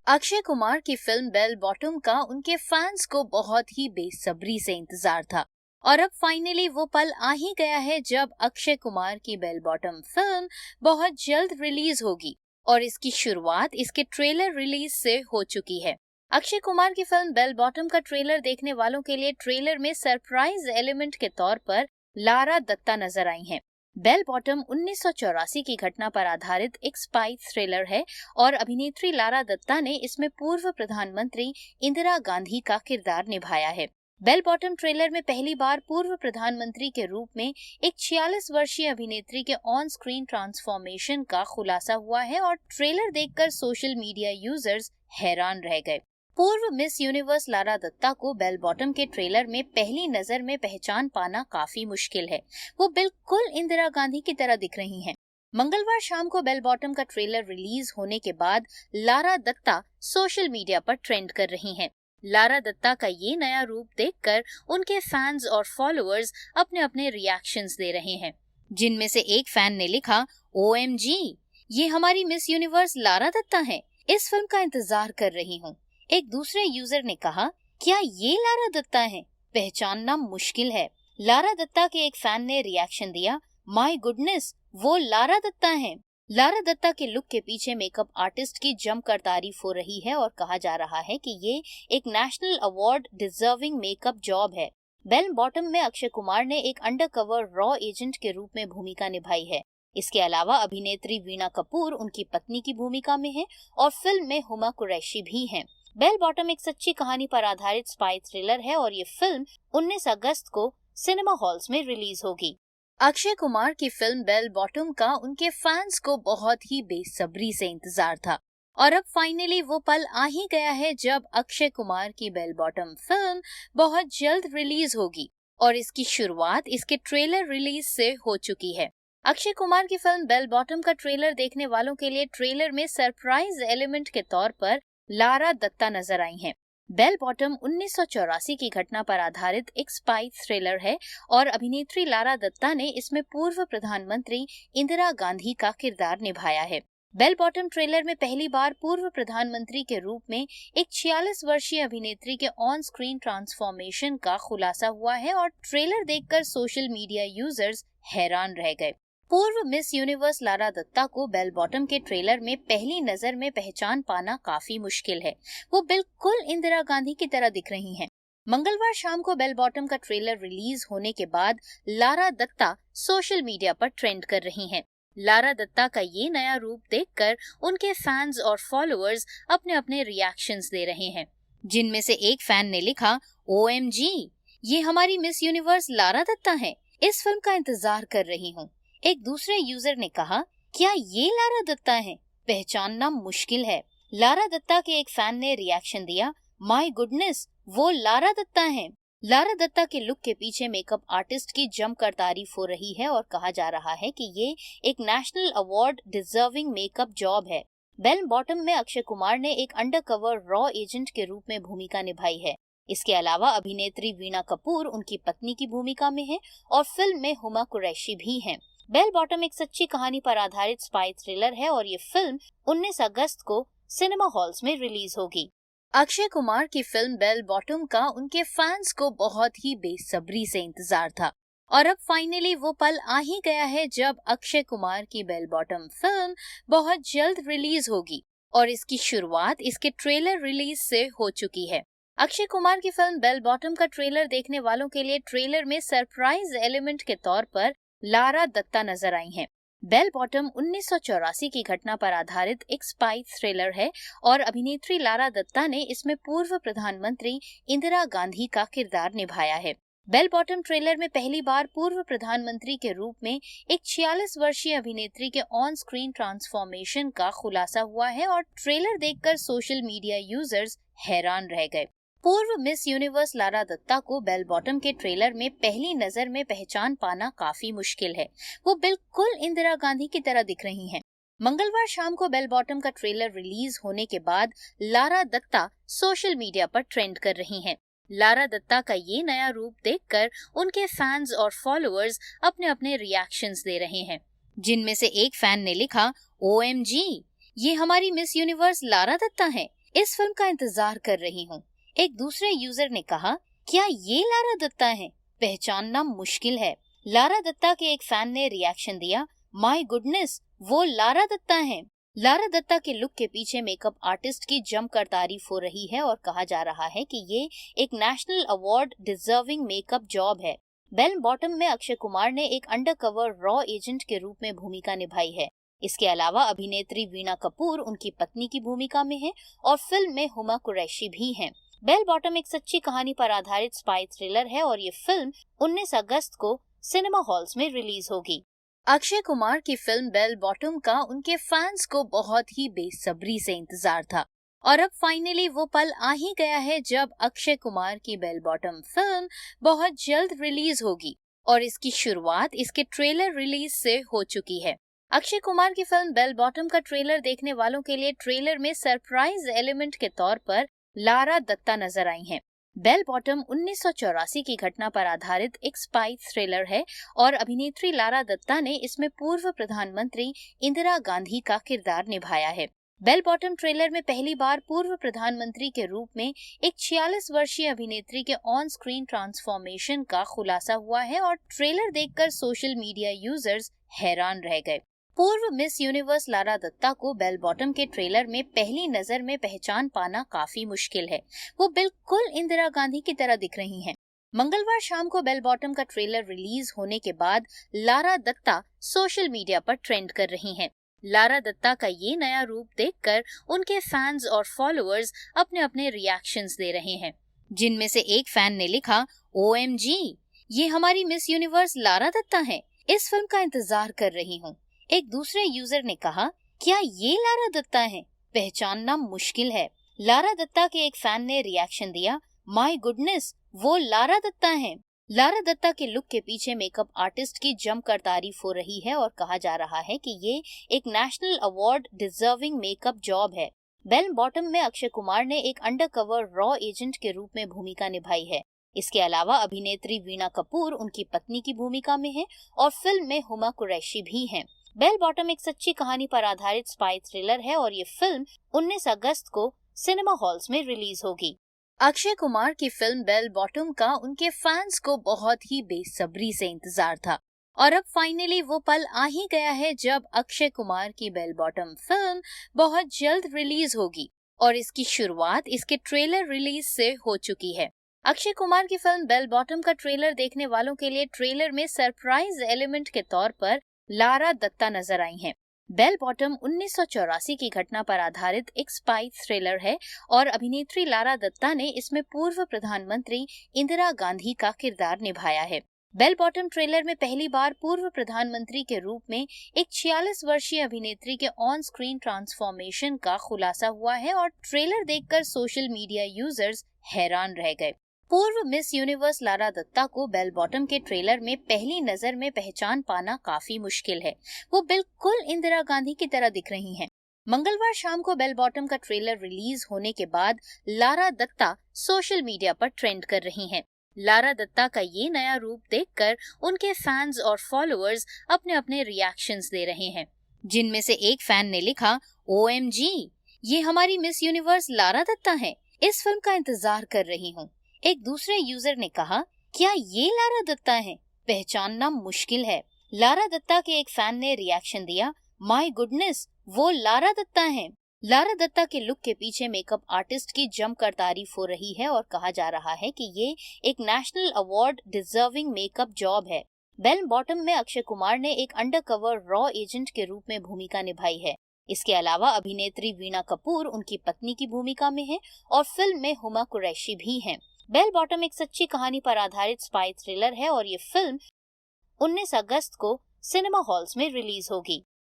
अक्षय कुमार की फिल्म बेल बॉटम का उनके फैंस को बहुत ही बेसब्री से इंतजार था, और अब फाइनली वो पल आ ही गया है जब अक्षय कुमार की बेल बॉटम फिल्म बहुत जल्द रिलीज होगी, और इसकी शुरुआत इसके ट्रेलर रिलीज से हो चुकी है। अक्षय कुमार की फिल्म बेल बॉटम का ट्रेलर देखने वालों के लिए ट्रेलर में सरप्राइज एलिमेंट के तौर पर लारा दत्ता नजर आई हैं। बेल बॉटम 1984 की घटना पर आधारित एक स्पाई थ्रिलर है और अभिनेत्री लारा दत्ता ने इसमें पूर्व प्रधानमंत्री इंदिरा गांधी का किरदार निभाया है। बेल बॉटम ट्रेलर में पहली बार पूर्व प्रधानमंत्री के रूप में एक 46 वर्षीय अभिनेत्री के ऑन स्क्रीन ट्रांसफॉर्मेशन का खुलासा हुआ है और ट्रेलर देखकर सोशल मीडिया यूजर्स हैरान रह गए। पूर्व मिस यूनिवर्स लारा दत्ता को बेल बॉटम के ट्रेलर में पहली नजर में पहचान पाना काफी मुश्किल है। वो बिल्कुल इंदिरा गांधी की तरह दिख रही हैं। मंगलवार शाम को बेल बॉटम का ट्रेलर रिलीज होने के बाद लारा दत्ता सोशल मीडिया पर ट्रेंड कर रही हैं। लारा दत्ता का ये नया रूप देखकर उनके फैंस और फॉलोअर्स अपने अपने रिएक्शंस दे रहे हैं, जिनमें से एक फैन ने लिखा, OMG, ये हमारी मिस यूनिवर्स लारा दत्ता है, इस फिल्म का इंतजार कर रही हूँ। एक दूसरे यूजर ने कहा, क्या ये लारा दत्ता है? पहचानना मुश्किल है। लारा दत्ता के एक फैन ने रिएक्शन दिया, माय गुडनेस, वो लारा दत्ता है। लारा दत्ता के लुक के पीछे मेकअप आर्टिस्ट की जमकर तारीफ हो रही है और कहा जा रहा है कि ये एक national award deserving makeup job है। बेल बॉटम में अक्षय कुमार ने एक अंडरकवर रॉ एजेंट के रूप में भूमिका निभाई है। इसके अलावा अभिनेत्री वीणा कपूर उनकी पत्नी की भूमिका में है और फिल्म में हुमा कुरैशी भी हैं। बेल बॉटम एक सच्ची कहानी पर आधारित स्पाई थ्रिलर है और ये फिल्म 19 अगस्त को सिनेमा हॉल्स में रिलीज होगी। अक्षय कुमार की फिल्म बेल बॉटम का उनके फैंस को बहुत ही बेसब्री से इंतजार था और अब फाइनली वो पल आ ही गया है जब अक्षय कुमार की बेल बॉटम फिल्म बहुत जल्द रिलीज होगी और इसकी शुरुआत इसके ट्रेलर रिलीज से हो चुकी है। अक्षय कुमार की फिल्म बेल बॉटम का ट्रेलर देखने वालों के लिए ट्रेलर में सरप्राइज एलिमेंट के तौर पर लारा दत्ता नजर आई हैं। बेल बॉटम 1984 की घटना पर आधारित एक स्पाई थ्रिलर है और अभिनेत्री लारा दत्ता ने इसमें पूर्व प्रधानमंत्री इंदिरा गांधी का किरदार निभाया है। बेल बॉटम ट्रेलर में पहली बार पूर्व प्रधानमंत्री के रूप में एक 46 वर्षीय अभिनेत्री के ऑन स्क्रीन ट्रांसफॉर्मेशन का खुलासा हुआ है और ट्रेलर देखकर सोशल मीडिया यूजर्स हैरान रह गए। पूर्व मिस यूनिवर्स लारा दत्ता को बेल बॉटम के ट्रेलर में पहली नजर में पहचान पाना काफी मुश्किल है। वो बिल्कुल इंदिरा गांधी की तरह दिख रही हैं। मंगलवार शाम को बेल बॉटम का ट्रेलर रिलीज होने के बाद लारा दत्ता सोशल मीडिया पर ट्रेंड कर रही हैं। लारा दत्ता का ये नया रूप देखकर उनके फैंस और फॉलोअर्स अपने अपने रिएक्शंस दे रहे हैं, जिनमें से एक फैन ने लिखा, OMG, ये हमारी मिस यूनिवर्स लारा दत्ता है, इस फिल्म का इंतजार कर रही हूँ। एक दूसरे यूजर ने कहा, क्या ये लारा दत्ता है? पहचानना मुश्किल है। लारा दत्ता के एक फैन ने रिएक्शन दिया, माय गुडनेस, वो लारा दत्ता है। लारा दत्ता के लुक के पीछे मेकअप आर्टिस्ट की जमकर तारीफ हो रही है और कहा जा रहा है कि ये एक national award deserving makeup job है। बेल बॉटम में अक्षय कुमार ने एक अंडरकवर रॉ एजेंट के रूप में भूमिका निभाई है। इसके अलावा अभिनेत्री वीणा कपूर उनकी पत्नी की भूमिका में है और फिल्म में हुमा कुरैशी भी हैं। बेल बॉटम एक सच्ची कहानी पर आधारित स्पाई थ्रिलर है और ये फिल्म 19 अगस्त को सिनेमा हॉल्स में रिलीज होगी। अक्षय कुमार की फिल्म बेल बॉटम का उनके फैंस को बहुत ही बेसब्री से इंतजार था और अब फाइनली वो पल आ ही गया है जब अक्षय कुमार की बेल बॉटम फिल्म बहुत जल्द रिलीज होगी और इसकी शुरुआत इसके ट्रेलर रिलीज से हो चुकी है। अक्षय कुमार की फिल्म बेल बॉटम का ट्रेलर देखने वालों के लिए ट्रेलर में सरप्राइज एलिमेंट के तौर पर लारा दत्ता नजर आई हैं। बेल बॉटम 1984 की घटना पर आधारित एक स्पाई थ्रिलर है और अभिनेत्री लारा दत्ता ने इसमें पूर्व प्रधानमंत्री इंदिरा गांधी का किरदार निभाया है। बेल बॉटम ट्रेलर में पहली बार पूर्व प्रधानमंत्री के रूप में एक 46 वर्षीय अभिनेत्री के ऑन स्क्रीन ट्रांसफॉर्मेशन का खुलासा हुआ है और ट्रेलर देखकर सोशल मीडिया यूजर्स हैरान रह गए। पूर्व मिस यूनिवर्स लारा दत्ता को बेल बॉटम के ट्रेलर में पहली नजर में पहचान पाना काफी मुश्किल है। वो बिल्कुल इंदिरा गांधी की तरह दिख रही हैं। मंगलवार शाम को बेल बॉटम का ट्रेलर रिलीज होने के बाद लारा दत्ता सोशल मीडिया पर ट्रेंड कर रही हैं। लारा दत्ता का ये नया रूप देखकर उनके फैंस और फॉलोअर्स अपने अपने रिएक्शंस दे रहे हैं, जिनमें से एक फैन ने लिखा, OMG, ये हमारी मिस यूनिवर्स लारा दत्ता है, इस फिल्म का इंतजार कर रही हूँ। एक दूसरे यूजर ने कहा, क्या ये लारा दत्ता है? पहचानना मुश्किल है। लारा दत्ता के एक फैन ने रिएक्शन दिया, माय गुडनेस, वो लारा दत्ता है। लारा दत्ता के लुक के पीछे मेकअप आर्टिस्ट की जमकर तारीफ हो रही है और कहा जा रहा है कि ये एक national award deserving makeup job है। बेल बॉटम में अक्षय कुमार ने एक अंडरकवर रॉ एजेंट के रूप में भूमिका निभाई है। इसके अलावा अभिनेत्री वीणा कपूर उनकी पत्नी की भूमिका में है और फिल्म में हुमा कुरैशी भी हैं। बेल बॉटम एक सच्ची कहानी पर आधारित स्पाई थ्रिलर है और ये फिल्म 19 अगस्त को सिनेमा हॉल्स में रिलीज होगी। अक्षय कुमार की फिल्म बेल बॉटम का उनके फैंस को बहुत ही बेसब्री से इंतजार था और अब फाइनली वो पल आ ही गया है जब अक्षय कुमार की बेल बॉटम फिल्म बहुत जल्द रिलीज होगी और इसकी शुरुआत इसके ट्रेलर रिलीज से हो चुकी है। अक्षय कुमार की फिल्म बेल बॉटम का ट्रेलर देखने वालों के लिए ट्रेलर में सरप्राइज एलिमेंट के तौर पर लारा दत्ता नजर आई हैं। बेल बॉटम 1984 की घटना पर आधारित एक स्पाई थ्रिलर है और अभिनेत्री लारा दत्ता ने इसमें पूर्व प्रधानमंत्री इंदिरा गांधी का किरदार निभाया है। बेल बॉटम ट्रेलर में पहली बार पूर्व प्रधानमंत्री के रूप में एक 46 वर्षीय अभिनेत्री के ऑन स्क्रीन ट्रांसफॉर्मेशन का खुलासा हुआ है और ट्रेलर देखकर सोशल मीडिया यूजर्स हैरान रह गए। पूर्व मिस यूनिवर्स लारा दत्ता को बेल बॉटम के ट्रेलर में पहली नजर में पहचान पाना काफी मुश्किल है। वो बिल्कुल इंदिरा गांधी की तरह दिख रही हैं। मंगलवार शाम को बेल बॉटम का ट्रेलर रिलीज होने के बाद लारा दत्ता सोशल मीडिया पर ट्रेंड कर रही हैं। लारा दत्ता का ये नया रूप देखकर उनके फैंस और फॉलोअर्स अपने अपने रिएक्शंस दे रहे हैं, जिनमें से एक फैन ने लिखा, OMG, ये हमारी मिस यूनिवर्स लारा दत्ता है, इस फिल्म का इंतजार कर रही हूँ। एक दूसरे यूजर ने कहा, क्या ये लारा दत्ता है? पहचानना मुश्किल है। लारा दत्ता के एक फैन ने रिएक्शन दिया, माय गुडनेस, वो लारा दत्ता है। लारा दत्ता के लुक के पीछे मेकअप आर्टिस्ट की जमकर तारीफ हो रही है और कहा जा रहा है कि ये एक national award deserving makeup job है। बेल बॉटम में अक्षय कुमार ने एक अंडरकवर रॉ एजेंट के रूप में भूमिका निभाई है। इसके अलावा अभिनेत्री वीणा कपूर उनकी पत्नी की भूमिका में है और फिल्म में हुमा कुरैशी भी हैं। बेल बॉटम एक सच्ची कहानी पर आधारित स्पाई थ्रिलर है और ये फिल्म 19 अगस्त को सिनेमा हॉल्स में रिलीज होगी। अक्षय कुमार की फिल्म बेल बॉटम का उनके फैंस को बहुत ही बेसब्री से इंतजार था और अब फाइनली वो पल आ ही गया है जब अक्षय कुमार की बेल बॉटम फिल्म बहुत जल्द रिलीज होगी और इसकी शुरुआत इसके ट्रेलर रिलीज से हो चुकी है। अक्षय कुमार की फिल्म बेल बॉटम का ट्रेलर देखने वालों के लिए ट्रेलर में सरप्राइज एलिमेंट के तौर पर लारा दत्ता नजर आई हैं। बेल बॉटम 1984 की घटना पर आधारित एक स्पाई थ्रिलर है और अभिनेत्री लारा दत्ता ने इसमें पूर्व प्रधानमंत्री इंदिरा गांधी का किरदार निभाया है। बेल बॉटम ट्रेलर में पहली बार पूर्व प्रधानमंत्री के रूप में एक 46 वर्षीय अभिनेत्री के ऑन स्क्रीन ट्रांसफॉर्मेशन का खुलासा हुआ है और ट्रेलर देखकर सोशल मीडिया यूजर्स हैरान रह गए। पूर्व मिस यूनिवर्स लारा दत्ता को बेल बॉटम के ट्रेलर में पहली नजर में पहचान पाना काफी मुश्किल है। वो बिल्कुल इंदिरा गांधी की तरह दिख रही हैं। मंगलवार शाम को बेल बॉटम का ट्रेलर रिलीज होने के बाद लारा दत्ता सोशल मीडिया पर ट्रेंड कर रही हैं। लारा दत्ता का ये नया रूप देखकर उनके फैंस और फॉलोअर्स अपने अपने रिएक्शंस दे रहे हैं, जिनमें से एक फैन ने लिखा, OMG, ये हमारी मिस यूनिवर्स लारा दत्ता है, इस फिल्म का इंतजार कर रही हूँ। एक दूसरे यूजर ने कहा, क्या ये लारा दत्ता है? पहचानना मुश्किल है। लारा दत्ता के एक फैन ने रिएक्शन दिया, माय गुडनेस, वो लारा दत्ता है। लारा दत्ता के लुक के पीछे मेकअप आर्टिस्ट की जमकर तारीफ हो रही है और कहा जा रहा है कि ये एक national award deserving makeup job है। बेल बॉटम में अक्षय कुमार ने एक अंडरकवर रॉ एजेंट के रूप में भूमिका निभाई है। इसके अलावा अभिनेत्री वीणा कपूर उनकी पत्नी की भूमिका में है और फिल्म में हुमा कुरैशी भी हैं। बेल बॉटम एक सच्ची कहानी पर आधारित स्पाई थ्रिलर है और ये फिल्म 19 अगस्त को सिनेमा हॉल्स में रिलीज होगी।